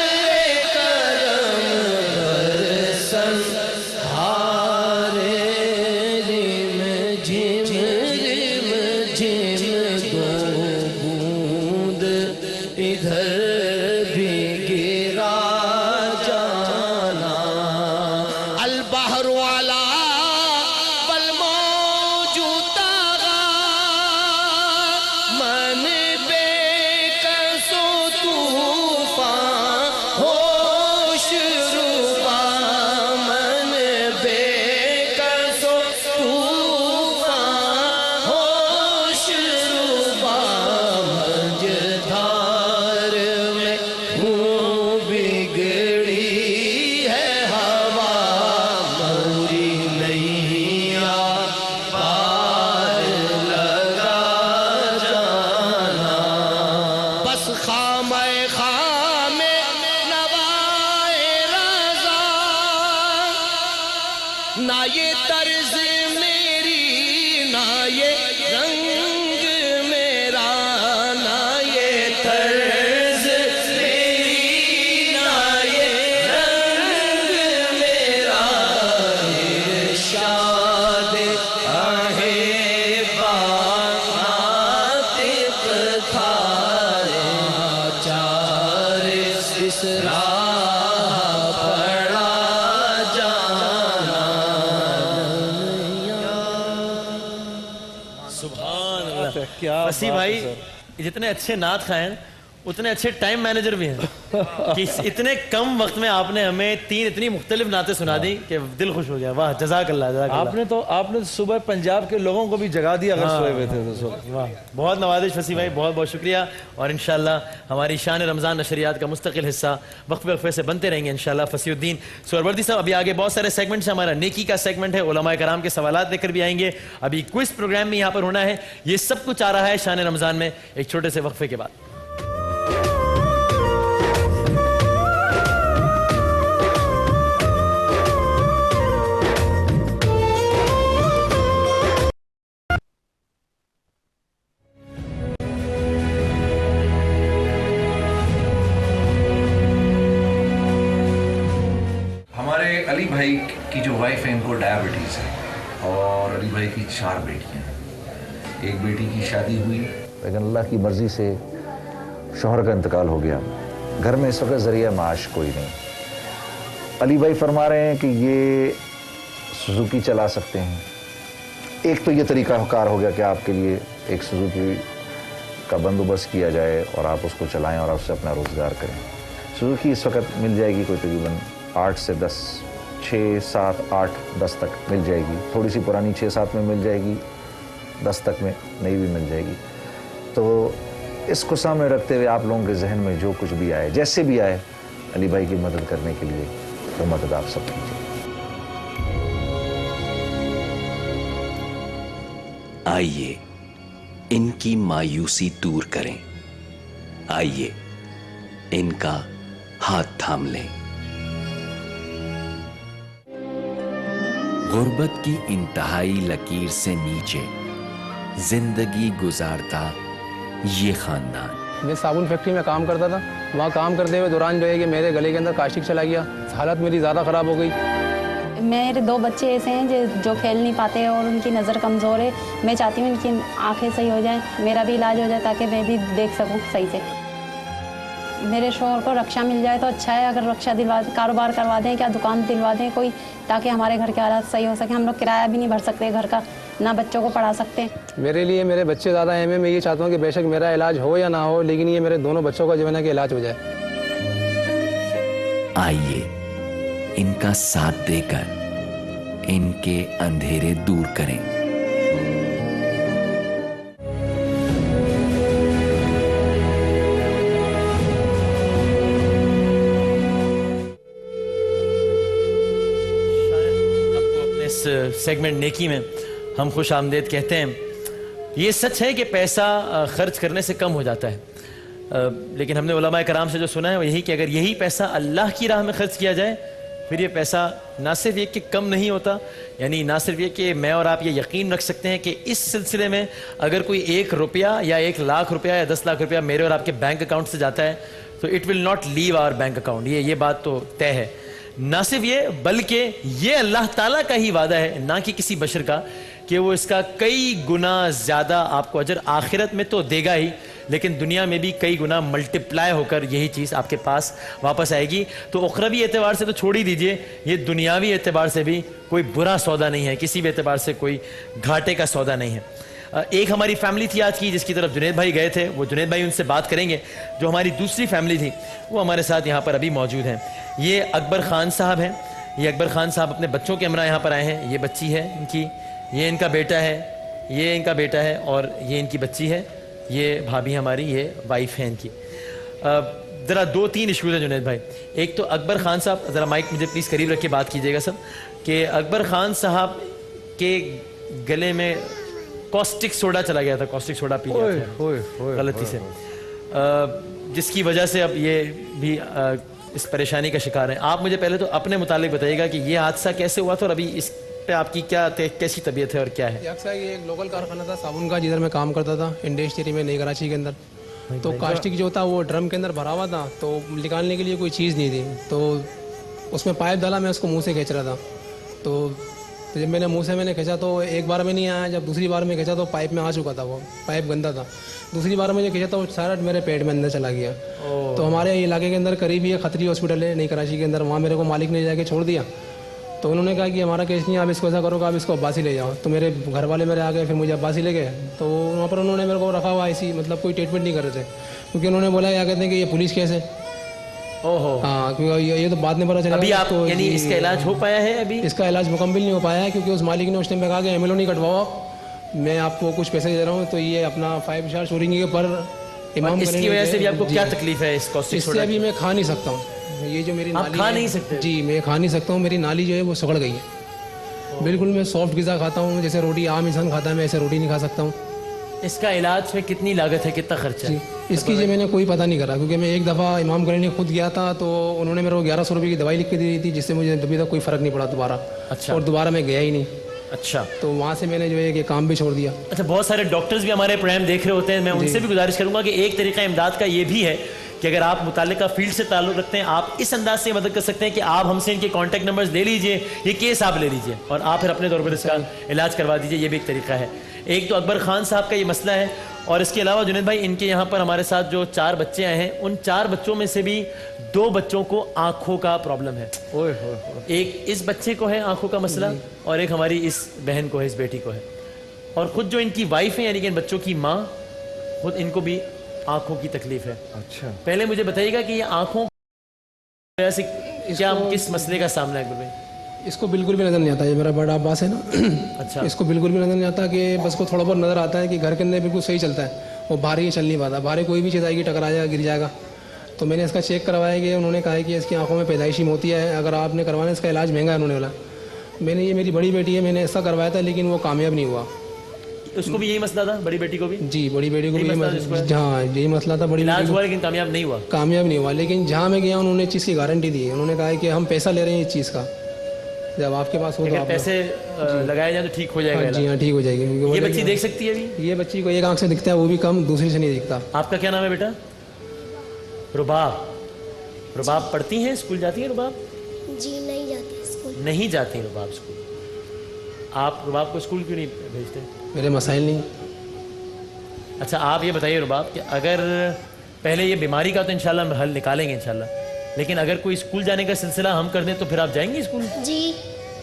[SPEAKER 4] इस राह पड़ा जाना।
[SPEAKER 2] सुभान अल्लाह।
[SPEAKER 1] क्या
[SPEAKER 2] वसी
[SPEAKER 1] बात
[SPEAKER 2] भाई
[SPEAKER 1] है सर।
[SPEAKER 2] जितने अच्छे नात खाए हैं उतने अच्छे टाइम मैनेजर भी हैं कि इतने कम वक्त में आपने हमें 3 इतनी मुख्तलिफ नातें सुना दी कि दिल खुश हो गया। वाह, जज़ाक अल्लाह, जज़ाक अल्लाह।
[SPEAKER 1] आपने तो सुबह पंजाब के लोगों को भी जगा दिया अगर सोए हुए थे तो सुबह।
[SPEAKER 2] वाह, बहुत नवाजिश फसी भाई, बहुत बहुत शुक्रिया। और इंशाल्लाह हमारी शान रमज़ान नशरियात का मुस्तकिल हिस्सा वक्फे वक्फे से बनते रहेंगे इंशाल्लाह। फसीउद्दीन सुहरवर्दी साहब, अभी आगे बहुत सारे सेगमेंट्स हैं। हमारा नेकी का सेगमेंट है, उलमाए कराम के सवालात लेकर भी आएंगे। अभी क्विज प्रोग्राम में यहाँ पर होना है। ये सब कुछ आ रहा है शान रमज़ान में एक छोटे से वक्फे के बाद।
[SPEAKER 5] हमारे अली भाई की जो वाइफ है इनको डायबिटीज़ है और अली भाई की 4 बेटियां हैं। एक बेटी की शादी हुई लेकिन अल्लाह की मर्ज़ी से शौहर का इंतकाल हो गया। घर में इस वक्त ज़रिया माश कोई नहीं। अली भाई फरमा रहे हैं कि ये सुजुकी चला सकते हैं। एक तो ये तरीका कार हो गया कि आपके लिए एक सुजुकी का बंदोबस्त किया जाए और आप उसको चलाएं और उससे अपना रोज़गार करें। सुजुकी इस वक्त मिल जाएगी कोई तकरीबन 8 से 10, 6, 7, 8, 10 तक मिल जाएगी। थोड़ी सी पुरानी 6-7 में मिल जाएगी, 10 तक में नई भी मिल जाएगी। तो इसको सामने रखते हुए आप लोगों के जहन में जो कुछ भी आए, जैसे भी आए, अली भाई की मदद करने के लिए वो मदद आप सब कीजिए।
[SPEAKER 6] आइए इनकी मायूसी दूर करें, आइए इनका हाथ थाम लें। गुर्बत की इंतहाई लकीर से नीचे जिंदगी गुजारता ये खानदान।
[SPEAKER 7] मैं साबुन फैक्ट्री में काम करता था। वहाँ काम करते हुए दौरान जो है कि मेरे गले के अंदर कास्टिक चला गया। हालत मेरी ज़्यादा ख़राब हो गई।
[SPEAKER 8] मेरे 2 बच्चे ऐसे हैं जो खेल नहीं पाते हैं और उनकी नज़र कमज़ोर है। मैं चाहती हूँ इनकी आंखें सही हो जाएं, मेरा भी इलाज हो जाए ताकि मैं भी देख सकूँ सही से। मेरे शौहर को रक्षा मिल जाए तो अच्छा है। अगर रक्षा दिलवा, कारोबार करवा दें, क्या दुकान दिलवा दें कोई, ताकि हमारे घर के हालात सही हो सके। हम लोग किराया भी नहीं भर सकते घर का, ना बच्चों को पढ़ा सकते।
[SPEAKER 7] मेरे लिए मेरे बच्चे ज़्यादा अहम है। मैं ये चाहता हूँ कि बेशक मेरा इलाज हो या ना हो, लेकिन ये मेरे दोनों बच्चों का जो है ना कि इलाज हो जाए।
[SPEAKER 6] आइए इनका साथ देकर इनके अंधेरे दूर करें।
[SPEAKER 2] सेगमेंट नेकी में हम खुश आमदेद कहते हैं। ये सच है कि पैसा खर्च करने से कम हो जाता है, लेकिन हमने उलमाए कराम से जो सुना है वो यही कि अगर यही पैसा अल्लाह की राह में खर्च किया जाए फिर ये पैसा ना सिर्फ ये कि कम नहीं होता, यानी ना सिर्फ ये कि मैं और आप ये यकीन रख सकते हैं कि इस सिलसिले में अगर कोई 1 रुपया या 1 लाख रुपया या 10 लाख रुपया मेरे और आपके बैंक अकाउंट से जाता है तो it will not leave our bank account. ये बात तो तय है। ना सिर्फ ये बल्कि ये अल्लाह ताला का ही वादा है, ना कि किसी बशर का, कि वो इसका कई गुना ज़्यादा आपको अजर आखिरत में तो देगा ही, लेकिन दुनिया में भी कई गुना मल्टीप्लाई होकर यही चीज़ आपके पास वापस आएगी। तो उखरवी एतबार से तो छोड़ ही दीजिए, ये दुनियावी एतबार से भी कोई बुरा सौदा नहीं है, किसी भी एतबार से कोई घाटे का सौदा नहीं है। एक हमारी फैमिली थी आज की जिसकी तरफ जुनैद भाई गए थे, वो जुनैद भाई उनसे बात करेंगे। जो हमारी दूसरी फैमिली थी वो हमारे साथ यहाँ पर अभी मौजूद हैं। ये अकबर ख़ान साहब हैं। ये अकबर ख़ान साहब अपने बच्चों के हमरा यहाँ पर आए हैं। ये बच्ची है इनकी, ये इनका बेटा है, ये इनका बेटा है और ये इनकी बच्ची है। ये भाभी हमारी, ये वाइफ है इनकी। ज़रा 2-3 इशूज़ हैं जुनैद भाई। एक तो अकबर ख़ान साहब, ज़रा माइक मुझे प्लीज़ करीब रख के बात कीजिएगा सब, कि अकबर ख़ान साहब के गले में कॉस्टिक सोडा चला गया था, कॉस्टिक सोडा पी लिया था गलती से, जिसकी वजह से अब ये भी इस परेशानी का शिकार है। आप मुझे पहले तो अपने मुतालिक बताइएगा कि ये हादसा कैसे हुआ था और अभी इस पे आपकी क्या कैसी तबीयत है और क्या है?
[SPEAKER 7] अक्सर ये एक लोकल कारखाना था साबुन का जिधर मैं काम करता था, इंडस्ट्री में, नई कराची के अंदर। तो कास्टिक जो था वो ड्रम के अंदर भरा हुआ था, तो निकालने के लिए कोई चीज़ नहीं थी, तो उसमें पाइप डाला, मैं उसको मुँह से खींच रहा था, तो तो जब मैंने मुंह से मैंने खींचा तो एक बार में नहीं आया, जब दूसरी बार में खींचा तो पाइप में आ चुका था, वो पाइप गंदा था। दूसरी बार में जो खींचा तो वो सारा मेरे पेट में अंदर चला गया। तो हमारे इलाके के अंदर करीब ही खतरी हॉस्पिटल है नई कराची के अंदर, वहाँ मेरे को मालिक ने जाके छोड़ दिया। तो उन्होंने कहा कि हमारा केस नहीं है, आप इसको ऐसा करो कि आप इसको अब्बासी ले जाओ। तो मेरे घर वाले मेरे आ गए, फिर मुझे अब्बासी ले गए। तो वहाँ पर उन्होंने मेरे को रखा हुआ ऐसी, मतलब कोई ट्रीटमेंट नहीं कर रहे थे, क्योंकि उन्होंने बोला क्या कहते हैं कि ये पुलिस केस है।
[SPEAKER 2] ओहो,
[SPEAKER 7] हाँ, क्योंकि ये तो बाद में पता चला।
[SPEAKER 2] अभी आप
[SPEAKER 7] तो
[SPEAKER 2] यानी इसका इलाज हो पाया है? अभी
[SPEAKER 7] इसका इलाज मुकम्मल नहीं हो पाया है, क्योंकि उस मालिक ने उस टाइम पे कहा कि एमएलओ नहीं कटवाओ, मैं आपको कुछ पैसे दे रहा हूँ। तो ये अपना 5 स्टार चोरी के पर इमाम
[SPEAKER 2] इसकी वजह से भी आपको क्या तकलीफ है? इस कॉस्टिक
[SPEAKER 7] इससे
[SPEAKER 2] सोडा
[SPEAKER 7] अभी मैं खा नहीं सकता हूँ। ये जो मेरी
[SPEAKER 2] आप
[SPEAKER 7] नाली
[SPEAKER 2] खा
[SPEAKER 7] है-
[SPEAKER 2] नहीं सकते?
[SPEAKER 7] जी, मैं खा नहीं सकता हूँ, मेरी नाली जो है वो सड़ गई है बिल्कुल। मैं सॉफ्ट ग़िज़ा खाता हूँ, जैसे रोटी आम इंसान खाता है, मैं ऐसे रोटी नहीं खा सकता हूँ।
[SPEAKER 2] इसका इलाज में कितनी लागत है, कितना खर्चा है?
[SPEAKER 7] इसकी जो मैंने कोई पता नहीं करा, क्योंकि मैं एक दफ़ा इमाम क्लिनिक खुद गया था, तो उन्होंने मेरे को 1100 रुपये की दवाई लिख के दी थी, जिससे मुझे अभी तक कोई फ़र्क नहीं पड़ा दोबारा।
[SPEAKER 2] अच्छा।
[SPEAKER 7] और दोबारा मैं गया ही नहीं।
[SPEAKER 2] अच्छा,
[SPEAKER 7] तो वहाँ से मैंने जो है कि काम भी छोड़ दिया।
[SPEAKER 2] अच्छा, बहुत सारे डॉक्टर्स भी हमारे प्रोग्राम देख रहे होते हैं, मैं उनसे भी गुजारिश करूंगा कि एक तरीका इमदाद का ये भी है कि अगर आप मुताल्लिका फील्ड से ताल्लुक़ रखते हैं, आप इस अंदाज से मदद कर सकते हैं कि आप हमसे इनके कॉन्टैक्ट नंबर्स ले लीजिए, ये केस आप ले लीजिए और आप फिर अपने तौर पर इसका इलाज करवा दीजिए। ये भी एक तरीका है। एक तो अकबर खान साहब का ये मसला है, और इसके अलावा जुनैद भाई, इनके यहाँ पर हमारे साथ जो 4 बच्चे आए हैं, उन 4 बच्चों में से भी 2 बच्चों को आंखों का प्रॉब्लम है। एक इस बच्चे को है आंखों का मसला, और एक हमारी इस बहन को है, इस बेटी को है। और खुद जो इनकी वाइफ है, यानी कि इन बच्चों की माँ, खुद इनको भी आंखों की तकलीफ है।
[SPEAKER 1] अच्छा,
[SPEAKER 2] पहले मुझे बताइएगा कि ये आंखों की वजह से क्या, किस मसले का सामना है अकबर भाई?
[SPEAKER 7] इसको बिल्कुल भी नज़र नहीं आता, ये मेरा बड़ा अब्बास है ना।
[SPEAKER 2] अच्छा,
[SPEAKER 7] इसको बिल्कुल भी नज़र नहीं आता, कि बस को थोड़ा बहुत नज़र आता है कि घर के अंदर बिल्कुल सही चलता है, वो बाहर ही चल नहीं पाता, बाहर कोई भी चीज़ आएगी टकरा जाएगा, गिर जाएगा। तो मैंने इसका चेक करवाया कि उन्होंने कहा है कि इसकी आंखों में पैदाइशी मोतिया है, अगर आपने करवाना इसका इलाज महंगा है, उन्होंने बोला। मैंने ये मेरी बड़ी बेटी है, मैंने ऐसा करवाया था, लेकिन वो कामयाब नहीं हुआ।
[SPEAKER 2] उसको भी यही मसला था, बड़ी बेटी को भी
[SPEAKER 7] जी, बड़ी बेटी को
[SPEAKER 2] यही
[SPEAKER 7] भी
[SPEAKER 2] मसला जिसको है?
[SPEAKER 7] हाँ, यही मसला था। बड़ी
[SPEAKER 2] इलाज
[SPEAKER 7] बेटी
[SPEAKER 2] हुआ लेकिन कामयाब नहीं हुआ।
[SPEAKER 7] को कामयाब नहीं हुआ, लेकिन जहाँ मैं गया उन्होंने इस चीज़ की गारंटी दी है। उन्होंने कहा है कि हम पैसा ले रहे हैं इस चीज़ का, जब आपके पास हो तो
[SPEAKER 2] अगर
[SPEAKER 7] आप
[SPEAKER 2] पैसे लगाए जाए तो ठीक हो जाएगा
[SPEAKER 7] हाँ, जी
[SPEAKER 2] इलाज।
[SPEAKER 7] हाँ, ठीक हो जाएगी। क्योंकि
[SPEAKER 2] ये
[SPEAKER 7] वो
[SPEAKER 2] बच्ची देख सकती है अभी?
[SPEAKER 7] ये बच्ची को एक आंख से दिखता है, वो भी कम, दूसरी से नहीं दिखता।
[SPEAKER 2] आपका क्या नाम है बेटा? रुबाब। रुबाब पढ़ती हैं, स्कूल जाती हैं रुबाब?
[SPEAKER 9] जी नहीं जाती स्कूल।
[SPEAKER 2] नहीं जाती रुबाब स्कूल। आप रुबाब को स्कूल क्यों नहीं भेजते?
[SPEAKER 7] मेरे मसाइल नहीं।
[SPEAKER 2] अच्छा, आप ये बताइए रुबाब कि अगर पहले ये बीमारी का तो इंशाल्लाह हम हल निकालेंगे इंशाल्लाह, लेकिन अगर कोई स्कूल जाने का सिलसिला हम कर दें तो फिर आप जाएंगी स्कूल?
[SPEAKER 9] जी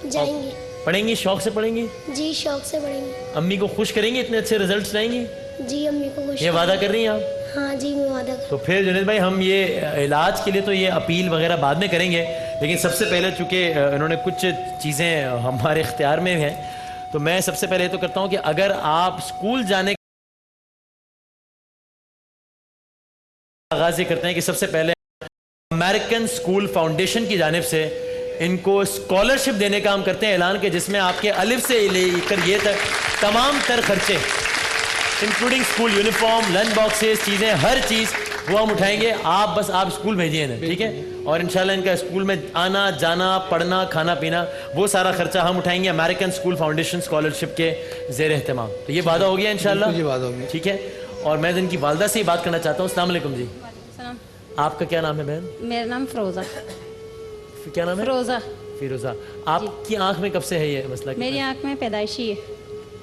[SPEAKER 9] जाएंगे।
[SPEAKER 2] पढ़ेंगी, शौक से पढ़ेंगी?
[SPEAKER 9] जी शौक से पढ़ेंगे।
[SPEAKER 2] अम्मी को खुश करेंगी, इतने अच्छे रिजल्ट्स लाएंगी?
[SPEAKER 9] जी अम्मी को खुश।
[SPEAKER 2] ये वादा कर रही हैं आप?
[SPEAKER 9] हाँ जी, मैं वादा कर।
[SPEAKER 2] तो फिर जुनैद भाई, हम ये इलाज के लिए तो ये अपील वगैरह बाद में करेंगे, लेकिन सबसे पहले चूँकि इन्होंने कुछ चीज़ें हमारे इख्तियार में हैं, तो मैं सबसे पहले तो करता हूँ कि अगर आप स्कूल जाने आगाज़ ये करते हैं कि सबसे पहले अमेरिकन स्कूल फाउंडेशन की जानिब से इनको स्कॉलरशिप देने का हम करते हैं ऐलान के, जिसमें आपके अलिफ से लेकर ये तक तमाम तर खर्चे, including school uniform, lunch boxes, चीज़ें, हर चीज़ वो हम उठाएंगे। आप बस आप स्कूल भेजिए इन्हें, ठीक है? और इंशाल्लाह इनका स्कूल में आना जाना, पढ़ना, खाना पीना, वो सारा खर्चा हम उठाएंगे अमेरिकन स्कूल फाउंडेशन स्कॉलरशिप के ज़ेर एहतमाम। तो ये वादा हो गया इंशाल्लाह?
[SPEAKER 7] ये वादा हो गया।
[SPEAKER 2] ठीक है। और मैं इनकी वालदा से ही बात करना चाहता हूँ। अस्सलाम वालेकुम जी,
[SPEAKER 8] सलाम।
[SPEAKER 2] आपका क्या नाम है बहन?
[SPEAKER 8] मेरा नाम फिरोज़ा।
[SPEAKER 2] क्या नाम है?
[SPEAKER 8] फिरोज़ा।
[SPEAKER 2] फिरोज़ा। आपकी आंख में कब से है ये मसला?
[SPEAKER 8] मेरी आंख में पैदाइशी है।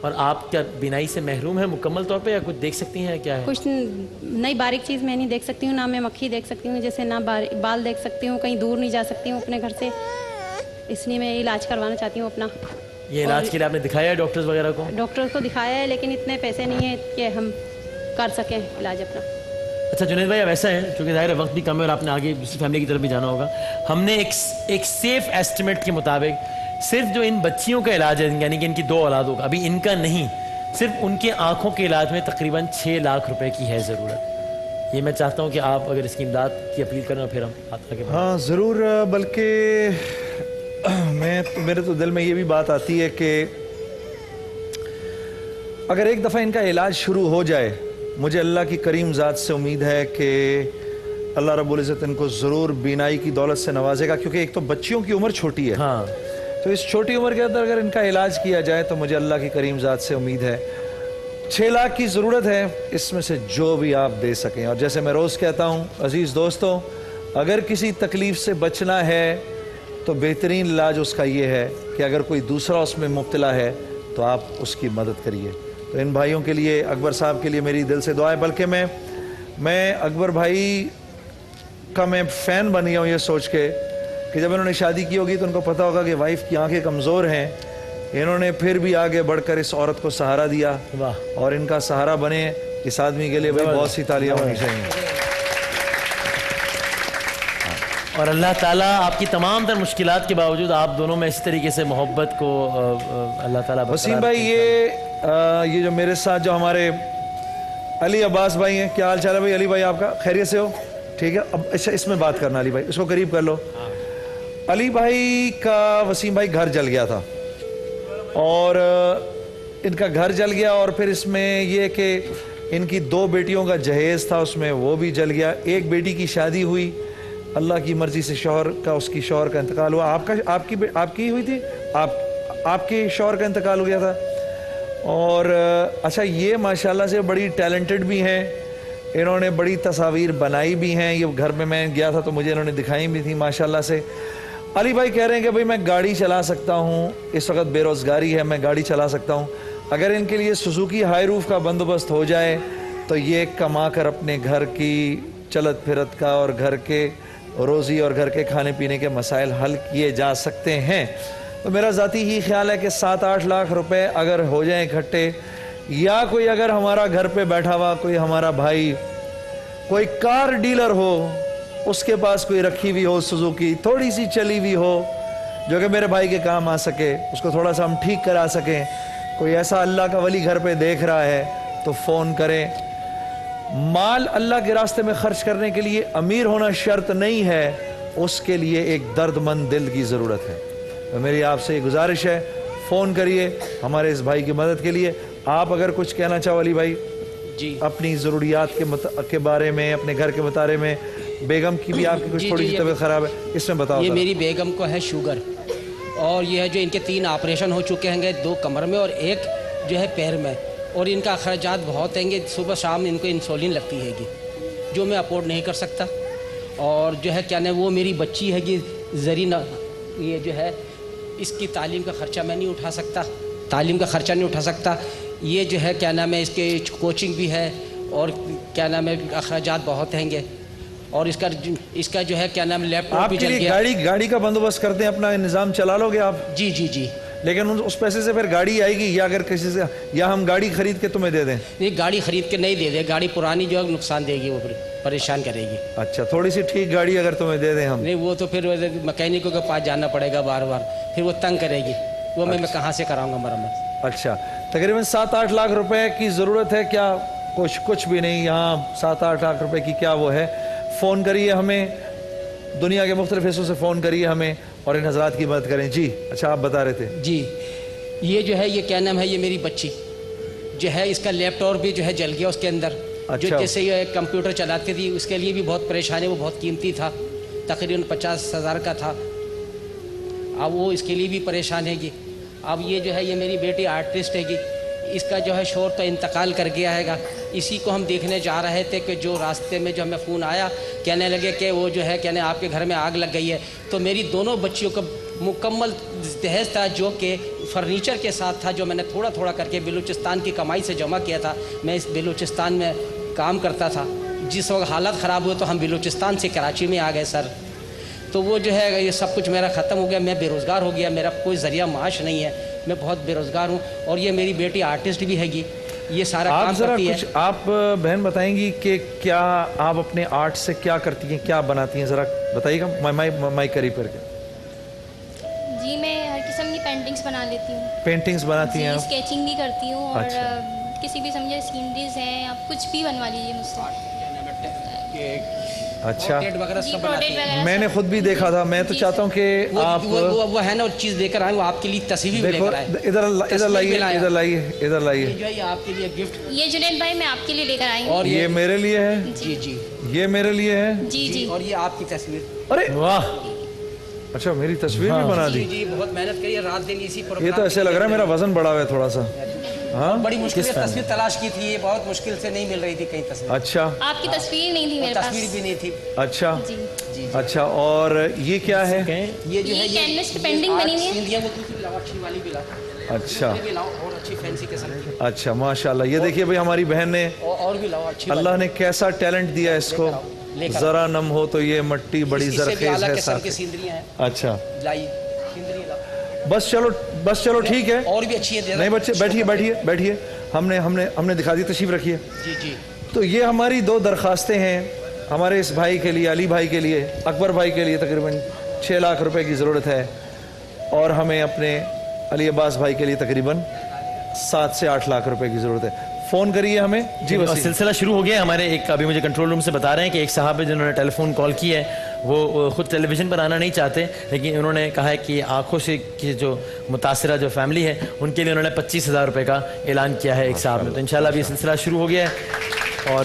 [SPEAKER 2] और आप क्या बीनाई से महरूम है मुकम्मल तौर पे, या कुछ देख सकती हैं, क्या है?
[SPEAKER 8] कुछ नई बारीक चीज़ मैं नहीं देख सकती हूँ, ना मैं मक्खी देख सकती हूँ, जैसे ना बाल देख सकती हूँ, कहीं दूर नहीं जा सकती हूँ अपने घर से, इसलिए मैं इलाज करवाना चाहती हूँ अपना।
[SPEAKER 2] ये इलाज के लिए आपने दिखाया है डॉक्टर्स वगैरह को?
[SPEAKER 8] डॉक्टर को दिखाया है, लेकिन इतने पैसे नहीं है कि हम कर सकें इलाज अपना।
[SPEAKER 2] अच्छा जुनैद भाई, अब ऐसा है, क्योंकि ज़ाहिर है वक्त भी कम है और आपने आगे दूसरी फैमिली की तरफ भी जाना होगा, हमने एक सेफ एस्टिमेट के मुताबिक सिर्फ जो इन बच्चियों का इलाज है, यानी कि इनकी 2 औलादों का, अभी इनका नहीं, सिर्फ उनके आंखों के इलाज में तकरीबन 6 लाख रुपए की है ज़रूरत। ये मैं चाहता हूँ कि आप अगर इसकी इमदाद की अपील करें, फिर हम आगे।
[SPEAKER 1] हाँ ज़रूर, बल्कि मेरे तो दिल में ये भी बात आती है कि अगर एक दफ़ा इनका इलाज शुरू हो जाए, मुझे अल्लाह की करीम ज़ात से उम्मीद है कि अल्लाह रब्बुल इज़्ज़त इनको ज़रूर बीनाई की दौलत से नवाजेगा, क्योंकि एक तो बच्चियों की उम्र छोटी है।
[SPEAKER 2] हाँ,
[SPEAKER 1] तो इस छोटी उम्र के अंदर अगर इनका इलाज किया जाए तो मुझे अल्लाह की करीम ज़ात से उम्मीद है 6 लाख की ज़रूरत है, इसमें से जो भी आप दे सकें। और जैसे मैं रोज़ कहता हूँ अज़ीज़ दोस्तों, अगर किसी तकलीफ़ से बचना है تو بہترین علاج اس کا یہ ہے کہ اگر کوئی دوسرا اس میں مبتلا ہے تو آپ اس کی مدد کریے. تو ان بھائیوں کے لیے، اکبر صاحب کے لیے میری دل سے دعا ہے. بلکہ میں اکبر بھائی کا میں فین بن گیا ہوں یہ سوچ کے کہ جب انہوں نے شادی کی ہوگی تو ان کو پتہ ہوگا کہ وائف کی آنکھیں کمزور ہیں، انہوں نے پھر بھی آگے بڑھ کر اس عورت کو سہارا دیا اور ان کا سہارا بنے. اس آدمی کے لیے بہت سی تالیاں ہونی چاہیے.
[SPEAKER 2] اور اللہ تعالیٰ آپ کی تمام تر مشکلات کے باوجود آپ دونوں میں اس طریقے سے محبت کو اللہ تعالیٰ
[SPEAKER 1] وسیم بھائی، یہ جو میرے ساتھ جو ہمارے علی عباس بھائی ہیں، کیا حال چال ہے بھائی؟ علی بھائی آپ کا خیریت سے ہو؟ ٹھیک ہے. اب اس میں بات کرنا، علی بھائی اس کو قریب کر لو. علی بھائی کا وسیم بھائی گھر جل گیا تھا اور ان کا گھر جل گیا، اور پھر اس میں یہ کہ ان کی 2 بیٹیوں کا جہیز تھا، اس میں وہ بھی جل گیا. ایک بیٹی کی شادی ہوئی، اللہ کی مرضی سے اس کی شوہر کا انتقال ہوا. آپ کی ہوئی تھی، آپ کے شوہر کا انتقال ہو گیا تھا. اور اچھا، یہ ماشاءاللہ سے بڑی ٹیلنٹڈ بھی ہیں، انہوں نے بڑی تصاویر بنائی بھی ہیں. یہ گھر میں گیا تھا تو مجھے انہوں نے دکھائی بھی تھی ماشاءاللہ سے. علی بھائی کہہ رہے ہیں کہ بھائی میں گاڑی چلا سکتا ہوں، اس وقت بے روزگاری ہے، میں گاڑی چلا سکتا ہوں. اگر ان کے لیے سوزوکی ہائی روف کا بندوبست ہو جائے تو یہ کما کر اپنے گھر کی چلت پھرت کا اور گھر کے روزی اور گھر کے کھانے پینے کے مسائل حل کیے جا سکتے ہیں. تو میرا ذاتی ہی خیال ہے کہ 7-8 لاکھ روپے اگر ہو جائیں اکٹھے، یا کوئی اگر ہمارا گھر پہ بیٹھا ہوا کوئی ہمارا بھائی کوئی کار ڈیلر ہو، اس کے پاس کوئی رکھی ہوئی ہو سوزوکی، تھوڑی سی چلی ہوئی ہو جو کہ میرے بھائی کے کام آ سکے، اس کو تھوڑا سا ہم ٹھیک کرا سکیں، کوئی ایسا اللہ کا ولی گھر پہ دیکھ رہا ہے تو فون کریں. مال اللہ کے راستے میں خرچ کرنے کے لیے امیر ہونا شرط نہیں ہے، اس کے لیے ایک درد مند دل کی ضرورت ہے. تو میری آپ سے یہ گزارش ہے، فون کریے ہمارے اس بھائی کی مدد کے لیے. آپ اگر کچھ کہنا چاہو علی بھائی
[SPEAKER 10] جی،
[SPEAKER 1] اپنی ضروریات کے بارے میں، اپنے گھر کے بارے میں. بیگم کی بھی آپ کی کچھ تھوڑی سی طبیعت خراب ہے، اس میں بتاؤ.
[SPEAKER 10] یہ میری بیگم کو ہے شوگر، اور یہ ہے جو ان کے 3 آپریشن ہو چکے ہیں، 2 کمر میں اور 1 جو ہے پیر میں، اور ان کا اخراجات بہت ہیں گے. صبح شام ان کو انسولین لگتی ہے گی جو میں افورڈ نہیں کر سکتا. اور جو ہے کیا نام، وہ میری بچی ہے گی زرینہ، یہ جو ہے اس کی تعلیم کا خرچہ میں نہیں اٹھا سکتا. یہ جو ہے کیا نام ہے، اس کے کوچنگ بھی ہے اور کیا نام ہے اخراجات بہت ہیں گے. اور اس کا جو ہے کیا نام لیپ ٹاپ بھی چل گیا.
[SPEAKER 1] گاڑی کا بندوبست کرتے ہیں، اپنا نظام چلا لو گے آپ؟
[SPEAKER 10] جی جی جی.
[SPEAKER 1] لیکن اس پیسے سے پھر گاڑی آئے گی، یا اگر کسی سے، یا ہم گاڑی خرید کے تمہیں دے دیں؟
[SPEAKER 10] نہیں، گاڑی خرید کے نہیں دے دیں، گاڑی پرانی جو ہے نقصان دے گی، وہ پریشان کرے گی.
[SPEAKER 1] اچھا، تھوڑی سی ٹھیک گاڑی اگر تمہیں دے دیں ہم؟
[SPEAKER 10] نہیں، وہ تو پھر مکینکوں کے پاس جانا پڑے گا بار بار، پھر وہ تنگ کرے گی، وہ میں کہاں سے کراؤں گا مرمت.
[SPEAKER 1] اچھا، تقریباً 7-8 لاکھ روپے کی ضرورت ہے کیا؟ کچھ بھی نہیں، یہاں 7-8 لاکھ روپے کی کیا وہ ہے. فون کریے ہمیں، دنیا کے مختلف حصوں سے فون کریے ہمیں اور ان حضرات کی مدد کریں. جی اچھا، آپ بتا رہے تھے.
[SPEAKER 10] جی، یہ جو ہے یہ کیا نام ہے، یہ میری بچی جو ہے، اس کا لیپ ٹاپ بھی جو ہے جل گیا اس کے اندر. جو جیسے یہ کمپیوٹر چلاتی تھی، اس کے لیے بھی بہت پریشانی، وہ بہت قیمتی تھا، تقریباً 50,000 کا تھا. اب وہ اس کے لیے بھی پریشان ہے گی. اب یہ جو ہے یہ میری بیٹی آرٹسٹ ہے گی، اس کا جو ہے شوہر تو انتقال کر گیا ہے گا. اسی کو ہم دیکھنے جا رہے تھے کہ جو راستے میں جو ہمیں فون آیا، کہنے لگے کہ وہ جو ہے کہنے آپ کے گھر میں آگ لگ گئی ہے. تو میری دونوں بچیوں کا مکمل جہیز تھا جو کہ فرنیچر کے ساتھ تھا، جو میں نے تھوڑا تھوڑا کر کے بلوچستان کی کمائی سے جمع کیا تھا. میں اس بلوچستان میں کام کرتا تھا، جس وقت حالات خراب ہوئے تو ہم بلوچستان سے کراچی میں آ گئے سر. تو وہ جو ہے یہ سب کچھ میرا ختم ہو گیا، میں بے روزگار ہو گیا، میرا کوئی ذریعہ معاش نہیں ہے، میں بہت بے روزگار ہوں. اور یہ میری بیٹی آرٹسٹ بھی ہے گی، یہ سارا کام کرتی ہے.
[SPEAKER 1] آپ بہن بتائیں گی کہ کیا آپ اپنے آرٹ سے کیا کرتی ہیں، کیا بناتی ہیں، ذرا بتائیے گا مائک قریب کر کے.
[SPEAKER 9] جی، میں ہر قسم کی پینٹنگز بنا لیتی ہوں.
[SPEAKER 1] پینٹنگز بناتی ہیں؟
[SPEAKER 9] اسکیچنگ بھی کرتی ہوں، اور کسی بھی سمجھے سینریز ہیں، آپ کچھ بھی بنوا لیجیے مجھ سے.
[SPEAKER 1] اچھا،
[SPEAKER 9] میں
[SPEAKER 1] نے خود بھی دیکھا تھا. میں تو چاہتا ہوں کہ آپ
[SPEAKER 10] وہ ہے نا چیز لے کر آئیں، وہ آپ کے لیے تصویر بھی لے کر آئیں.
[SPEAKER 1] ادھر لائیے
[SPEAKER 10] یہ آپ کے لیے گفٹ.
[SPEAKER 9] یہ جنید بھائی میں آپ کے لیے لے کر آئی ہوں.
[SPEAKER 10] اور
[SPEAKER 1] یہ میرے لیے ہے.
[SPEAKER 10] جی جی،
[SPEAKER 1] یہ میرے لیے ہے.
[SPEAKER 9] جی جی.
[SPEAKER 10] اور یہ آپ کی تصویر.
[SPEAKER 1] ارے واہ، اچھا میری تصویر بھی بنا دی.
[SPEAKER 10] جی، بہت محنت کری ہے رات دن اسی پر.
[SPEAKER 1] یہ تو ایسے لگ رہا ہے میرا وزن بڑھا ہوا ہے تھوڑا سا. हाँ?
[SPEAKER 10] बड़ी मुश्किल से
[SPEAKER 2] किस
[SPEAKER 10] तस्वीर तलाश की थी, बहुत मुश्किल से नहीं मिल रही थी कहीं तस्वीर,
[SPEAKER 1] अच्छा
[SPEAKER 9] आपकी तस्वीर नहीं थी मेरे पास।
[SPEAKER 10] तस्वीर भी नहीं थी।
[SPEAKER 1] अच्छा
[SPEAKER 9] जी।
[SPEAKER 1] अच्छा, और ये क्या है?
[SPEAKER 10] ये जो है
[SPEAKER 9] ये कैनवस पे पेंटिंग बनी हुई है।
[SPEAKER 10] सींधियाँ वो दूसरी लाओ, अच्छी वाली भी लाओ,
[SPEAKER 1] अच्छा
[SPEAKER 10] ये भी लाओ, और अच्छी फैंसी किस्म की,
[SPEAKER 1] अच्छा, माशाल्लाह। ये देखिए भाई, हमारी बहन ने,
[SPEAKER 10] और भी लाओ अच्छी
[SPEAKER 1] अल्लाह ने कैसा टैलेंट दिया इसको। जरा नम हो तो ये मट्टी बड़ी
[SPEAKER 10] इससे भी
[SPEAKER 1] जरखेज
[SPEAKER 10] अलग
[SPEAKER 1] है
[SPEAKER 10] किस्म
[SPEAKER 1] साथ।
[SPEAKER 10] की सीनरियाँ हैं,
[SPEAKER 1] अच्छा,
[SPEAKER 10] लाई सीनरी लाओ।
[SPEAKER 1] बस चलो ठीक है।
[SPEAKER 10] और भी अच्छी है।
[SPEAKER 1] नहीं बच्चे, बैठिए। हमने दिखा दी, तशरीफ रखिए।
[SPEAKER 10] जी जी।
[SPEAKER 1] तो ये हमारी 2 दरखास्तें हैं हमारे इस भाई के लिए, अली भाई के लिए, अकबर भाई के लिए। तकरीबन 6 लाख रुपए की ज़रूरत है, और हमें अपने अली अब्बास भाई के लिए तकरीबन 7 से 8 लाख रुपए की ज़रूरत है। फ़ोन करिए हमें जी।
[SPEAKER 2] और
[SPEAKER 1] वसीम,
[SPEAKER 2] सिलसिला शुरू हो गया है हमारे। एक अभी मुझे कंट्रोल रूम से बता रहे हैं कि एक साहब है जिन्होंने टेलीफोन कॉल की है, वो खुद टेलीविज़न पर आना नहीं चाहते, लेकिन उन्होंने कहा है कि आंखों से की जो मुतासरा जो फैमिली है उनके लिए उन्होंने 25,000 रुपये का ऐलान किया है एक साहब ने। तो इंशाल्लाह अभी सिलसिला शुरू हो गया है, और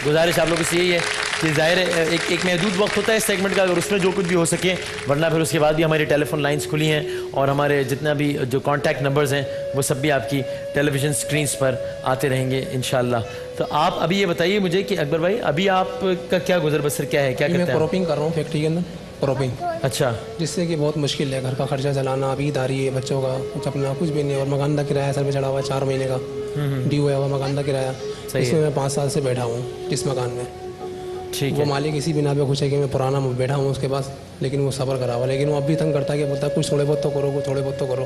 [SPEAKER 2] गुजारिश आप लोगों से यही है कि ज़ाहिर है एक महदूद वक्त होता है इस सेगमेंट का, अगर उसमें जो कुछ भी हो सके, वरना फिर उसके बाद भी हमारी टेलीफोन लाइंस खुली हैं, और हमारे जितना भी जो कॉन्टैक्ट नंबर्स हैं वो सब भी आपकी टेलीविज़न स्क्रीन्स पर आते रहेंगे इंशाल्लाह। तो आप अभी ये बताइए मुझे कि अकबर भाई, अभी आपका क्या गुजर बसर क्या है, क्या
[SPEAKER 7] मैं
[SPEAKER 2] करते हैं?
[SPEAKER 7] क्रॉपिंग कर रहा हूँ फैक्ट्री के अंदर, क्रॉपिंग,
[SPEAKER 2] अच्छा,
[SPEAKER 7] जिससे कि बहुत मुश्किल है घर का खर्चा चलाना। अभी ईद आ रही है, बच्चों का कुछ अपना कुछ भी नहीं, और मकान का किराया सर पे चढ़ा हुआ है 4 महीने का, ड्यू है हुआ मकान का किराया। इसमें मैं 5 साल से बैठा हूँ जिस मकान में।
[SPEAKER 2] ठीक
[SPEAKER 7] वो
[SPEAKER 2] है।
[SPEAKER 7] मालिक इसी बिना पे खुश है कि मैं पुराना बैठा हूँ उसके पास, लेकिन वो सब्र करा हुआ, लेकिन वो अब भी तंग करता है कि बोलता है कुछ थोड़े बहुत तो करो, कुछ थोड़े बहुत तो करो।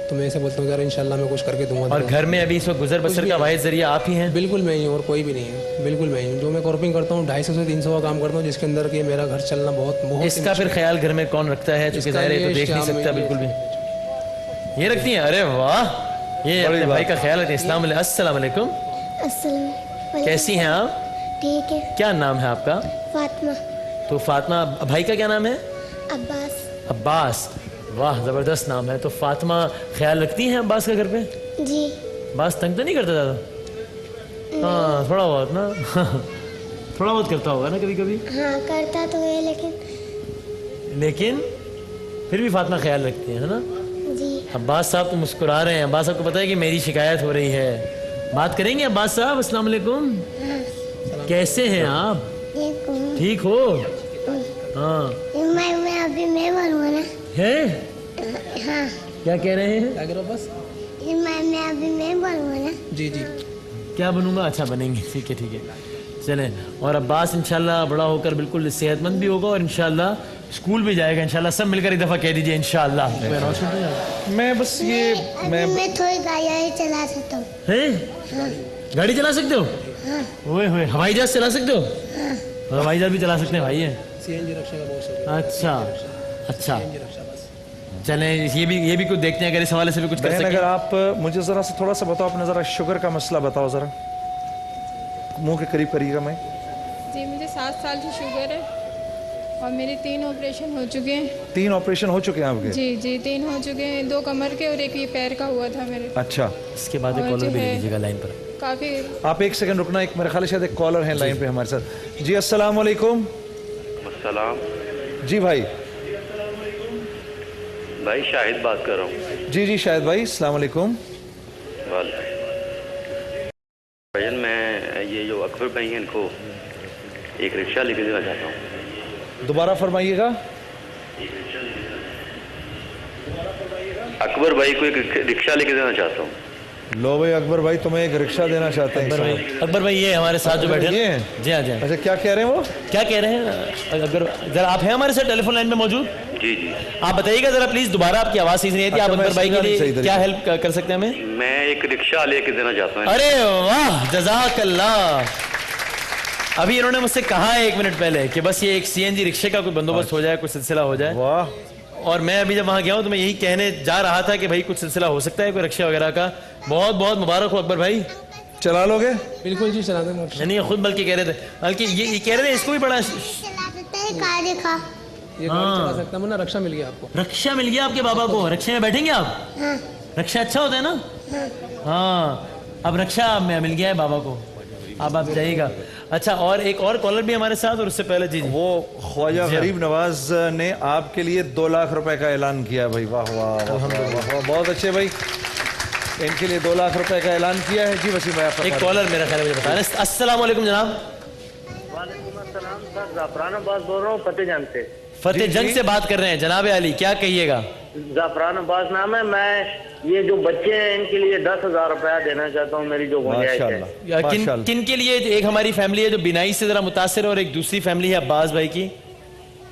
[SPEAKER 7] तो मैं ऐसे बोलता हूँ यार इंशाल्लाह मैं कुछ करके दूंगा।
[SPEAKER 2] और घर में अभी इस वक्त गुजर बसर का वाहिद जरिया आप ही हैं?
[SPEAKER 7] बिल्कुल मैं ही हूँ, और कोई भी नहीं है, बिल्कुल मैं ही हूँ। जो मैं क्रॉपिंग करता हूँ 250 से 300 का काम करता हूँ, जिसके अंदर कि मेरा घर चलना बहुत
[SPEAKER 2] इसका फिर ख्याल घर में कौन रखता है? क्योंकि ज़ाहिर है तो देख नहीं सकता बिल्कुल भी। ये रखती हैं? अरे वाह, ये अपने भाई का ख्याल रखती हैं। अस्सलाम वालेकुम, कैसी हैं आप?
[SPEAKER 11] ठीक है।
[SPEAKER 2] क्या नाम है आपका?
[SPEAKER 11] फातिमा।
[SPEAKER 2] तो फातिमा, भाई का क्या नाम है?
[SPEAKER 11] अब्बास।
[SPEAKER 2] अब्बास, वाह ज़बरदस्त नाम है। तो फातिमा ख्याल रखती हैं अब्बास का घर पे?
[SPEAKER 11] जी।
[SPEAKER 2] अब्बास तंग तो नहीं करता ज़्यादा? हाँ, थोड़ा बहुत ना थोड़ा बहुत करता होगा ना कभी कभी?
[SPEAKER 11] हाँ करता तो है,
[SPEAKER 2] लेकिन फिर भी फातिमा ख्याल रखती है ना?
[SPEAKER 11] जी।
[SPEAKER 2] अब्बास साहब तो मुस्कुरा रहे हैं। अब्बास साहब को पता है कि मेरी शिकायत हो रही है। बात करेंगे अब्बास साहब? अस्सलाम वालेकुम, कैसे हैं आप? ठीक हो? हाँ।
[SPEAKER 11] मैं अभी मैं बनूंगा ना।
[SPEAKER 2] है?
[SPEAKER 11] हाँ।
[SPEAKER 2] क्या कह रहे हैं?
[SPEAKER 7] क्या करो बस?
[SPEAKER 11] मैं अभी मैं बनूंगा ना।
[SPEAKER 7] जी जी।
[SPEAKER 2] क्या बनूंगा? अच्छा बनेंगे, ठीक है। चलें, और अब्बास इंशाल्लाह बड़ा होकर बिल्कुल सेहतमंद भी होगा, और इंशाल्लाह स्कूल भी जाएगा इंशाल्लाह। सब मिलकर एक दफ़ा कह दीजिए इंशाल्लाह।
[SPEAKER 1] मैं बस ये
[SPEAKER 11] मैं थोड़ी गाड़ी चला सकता हूँ।
[SPEAKER 2] गाड़ी चला सकते हो? ओए होए, हवाई जहाज चला सकते हो? हवाई जहाज भी चला सकते हैं भाई है।
[SPEAKER 7] सीएनजी रक्षा का बहुत शौक है।
[SPEAKER 2] अच्छा, चलें ये भी कुछ देखते हैं, अगर इस हवाले से भी कुछ कर
[SPEAKER 1] बहन,
[SPEAKER 2] सकें।
[SPEAKER 1] अगर आप मुझे ज़रा सा थोड़ा सा बताओ, अपना ज़रा शुगर का मसला बताओ ज़रा, मुंह के करीब करिएगा। मैं
[SPEAKER 12] जी, मुझे 7 साल की शुगर है, और मेरे 3 ऑपरेशन हो चुके हैं।
[SPEAKER 1] 3 ऑपरेशन हो चुके हैं आपके?
[SPEAKER 12] जी 3 हो चुके हैं, 2 कमर के और 1 ये पैर का हुआ था मेरे।
[SPEAKER 1] अच्छा,
[SPEAKER 2] इसके बाद
[SPEAKER 12] और
[SPEAKER 2] कॉलर
[SPEAKER 12] जो
[SPEAKER 2] भी ले
[SPEAKER 12] है
[SPEAKER 2] लीजिएगा लाइन पर।
[SPEAKER 12] काफ़ी।
[SPEAKER 1] आप 1 सेकंड रुकना, एक मेरे ख्याल से शायद एक कॉलर है लाइन पे हमारे साथ। जी अस्सलाम वालेकुम।
[SPEAKER 13] अस्सलाम।
[SPEAKER 1] जी भाई
[SPEAKER 13] शाहिद बात कर रहा हूँ।
[SPEAKER 1] जी शाहिद भाई, अस्सलाम वालेकुम।
[SPEAKER 13] भाईजान, मैं ये जो अकबर भाई हैं इनको एक रिक्शा लेके देना चाहता हूँ।
[SPEAKER 1] दोबारा फरमाइएगा।
[SPEAKER 13] अकबर भाई को एक रिक्शा लेके देना चाहता हूँ।
[SPEAKER 1] लो भाई, अकबर भाई तुम्हें एक रिक्शा देना चाहते हैं।
[SPEAKER 2] अकबर भाई ये हमारे साथ जो बैठे हैं। जी हाँ।
[SPEAKER 1] अच्छा, क्या कह रहे हैं वो?
[SPEAKER 2] क्या कह रहे हैं? अगर जरा आप हैं हमारे साथ टेलीफोन लाइन में मौजूद?
[SPEAKER 13] जी।
[SPEAKER 2] आप बताइएगा जरा प्लीज, दोबारा आपकी आवाज़ सही नहीं आती। आप अकबर भाई के लिए क्या हेल्प कर सकते हैं हमें?
[SPEAKER 13] मैं एक रिक्शा लेके देना चाहता हूँ।
[SPEAKER 2] अरे वाह, जज़ाकल्लाह। अभी इन्होंने मुझसे कहा है 1 मिनट पहले कि बस ये एक सीएनजी रिक्शे का कोई बंदोबस्त हो जाए, कुछ सिलसिला हो जाए।
[SPEAKER 1] वाह।
[SPEAKER 2] और मैं अभी जब वहाँ गया हूँ तो मैं यही कहने जा रहा था कि भाई कुछ सिलसिला हो सकता है कोई रिक्शा वगैरह का। बहुत बहुत मुबारक हो अकबर भाई।
[SPEAKER 1] चला लोगे?
[SPEAKER 7] बिल्कुल जी, चला देंगे।
[SPEAKER 2] नहीं, खुद बल्कि कह रहे थे, बल्कि ये कह रहे थे इसको भी बड़ा।
[SPEAKER 11] ये गाड़ी
[SPEAKER 7] चला सकता हूँ ना, रक्षा मिल गया आपको।
[SPEAKER 2] रक्षा मिल गया आपके बाबा को? रक्षा में बैठेंगे आप? रक्षा अच्छा होता है ना? हाँ, अब रक्षा मिल गया है बाबा को, अब आप जाइएगा। अच्छा, और एक और कॉलर भी हमारे साथ, और उससे पहले जी
[SPEAKER 1] वो ख्वाजा गरीब नवाज ने आपके लिए 2 लाख रुपए का ऐलान किया भाई। वाह वाह, बहुत अच्छे भाई। ان کے لیے 2 लाख रुपए का ऐलान किया है। जी वसीम भाई आपका
[SPEAKER 2] एक कॉलर मेरा ख्याल है मुझे बता रहे हैं। अस्सलाम वालेकुम जनाब।
[SPEAKER 13] वालेकुम अस्सलाम सर, ज़ाफ़रान अब्बास बोल रहा हूँ फतेहजंग से।
[SPEAKER 2] फतेहजंग से बात कर रहे हैं जनाब अली, क्या कहिएगा?
[SPEAKER 13] ज़ाफ़रान अब्बास नाम है। मैं ये जो बच्चे हैं इनके लिए 10,000 रुपया देना चाहता हूँ, मेरी जो गुंजाइश है।
[SPEAKER 2] किन के लिए? एक हमारी फैमिली है जो बिनाई से जरा मुतासिर है और एक दूसरी फैमिली है अब्बास भाई की।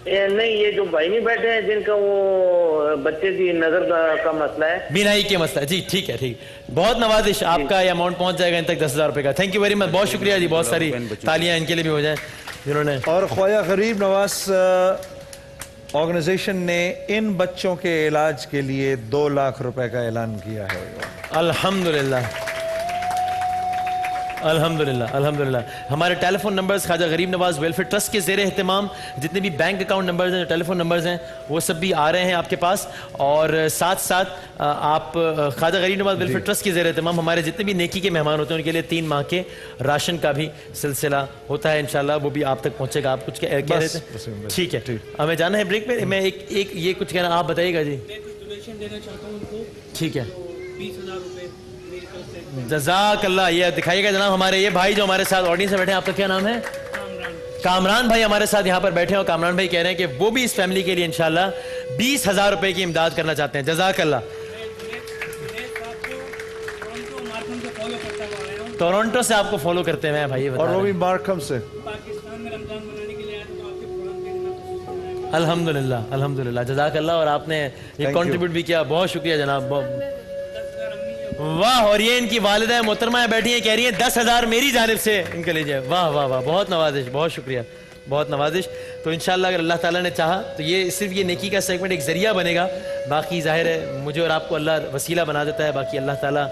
[SPEAKER 13] नहीं, ये जो भाई नहीं बैठे हैं जिनका वो बच्चे की नजर का मसला है,
[SPEAKER 2] बिनाई के मसला। जी ठीक है, ठीक। बहुत नवाजिश, आपका ये अमाउंट पहुंच जाएगा इन तक 10,000 रुपए का। थैंक यू वेरी मच, बहुत शुक्रिया जी। बहुत सारी तालियां इनके लिए भी हो जाए जिन्होंने।
[SPEAKER 1] और ख्वाजा गरीब नवाज ऑर्गेनाइजेशन ने इन बच्चों के इलाज के लिए 2 लाख रुपए का ऐलान किया है।
[SPEAKER 2] अल्हम्दुलिल्लाह, अल्हम्दुलिल्लाह, अल्हम्दुलिल्लाह। हमारे टेलीफोन नंबर्स ख्वाजा गरीब नवाज वेलफेयर ट्रस्ट के ज़ेरे एहतमाम जितने भी बैंक अकाउंट नंबर्स हैं, जो टेलीफोन नंबर्स हैं, वो सब भी आ रहे हैं आपके पास। और साथ साथ आप ख्वाजा गरीब नवाज वेलफेयर ट्रस्ट के ज़ेरे एहतमाम हमारे जितने भी नेकी के मेहमान होते हैं उनके लिए 3 माह के राशन का भी सिलसिला होता है। इंशाल्लाह वो भी आप तक पहुँचेगा। आप कुछ कह रहे थे? ठीक है, हमें जाना है ब्रेक पे। मैं एक ये कुछ कहना, आप बताइएगा जी। ठीक है,
[SPEAKER 7] 20,000 रुपए
[SPEAKER 2] जज़ाकल्लाह। ये दिखाइएगा जनाब, हमारे ये भाई जो हमारे साथ ऑडियंस में बैठे हैं, आपका क्या नाम है? कामरान भाई हमारे साथ यहाँ पर बैठे हैं और कामरान भाई कह रहे हैं कि वो भी इस फैमिली के लिए इंशाल्लाह 20,000 रुपए की इमदाद करना चाहते हैं। जज़ाकल्लाह। टोरंटो से आपको फॉलो करते हैं भाई,
[SPEAKER 1] और वो भी मार्कम से।
[SPEAKER 2] अल्हम्दुलिल्लाह, अल्हम्दुलिल्लाह, जज़ाकल्लाह। और आपने ये कंट्रीब्यूट भी किया, बहुत शुक्रिया जनाब। वाह। और ये इनकी वालिदा मोहतरमा बैठी हैं, कह रही है 10,000 मेरी जानिब से इनके लीजिए। वाह वाह वाह, बहुत नवाजिश, बहुत शुक्रिया, बहुत नवाजिश। तो इंशाल्लाह अगर अल्लाह ताला ने चाहा तो ये सिर्फ ये नेकी का सेगमेंट एक जरिया बनेगा। बाकी जाहिर है मुझे और आपको अल्लाह वसीला बना देता है। बाकी अल्लाह ताला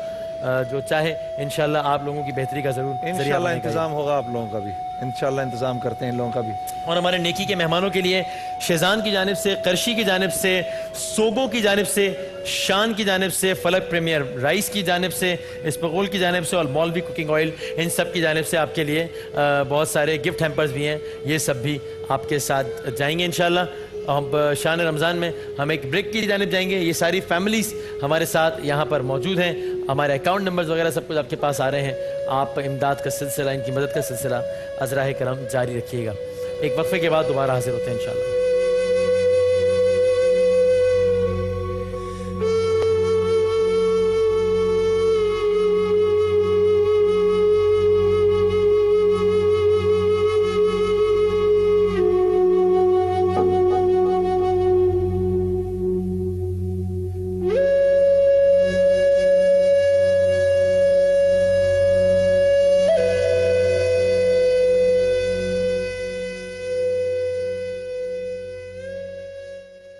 [SPEAKER 2] जो चाहे इंशाल्लाह आप लोगों की बेहतरी का जरूर
[SPEAKER 1] इंशाल्लाह इंतजाम होगा। आप लोगों का भी इंशाल्लाह इंतजाम करते हैं इन लोगों का भी।
[SPEAKER 2] और हमारे नेकी के मेहमानों के लिए शेजान की जानिब से, करशी की जानिब से, सोगो की जानिब से, शान की जानिब से, फलक प्रीमियर राइस की जानिब से, इस्पगोल की जानिब से और मौलवी कुकिंग ऑयल, इन सब की जानिब से आपके लिए बहुत सारे गिफ्ट हैम्पर्स भी हैं। ये सब भी आपके साथ जाएंगे इंशाल्लाह। अब शान रमज़ान में हम एक ब्रेक की जानिब जाएंगे। ये सारी फैमिलीज़ हमारे साथ यहाँ पर मौजूद हैं। हमारे अकाउंट नंबर्स वगैरह सब कुछ आपके पास आ रहे हैं। आप इमदाद का सिलसिला, इनकी मदद का सिलसिला अज़राह करम जारी रखिएगा। एक वक्फे के बाद दोबारा हाजिर होते हैं इंशाल्लाह।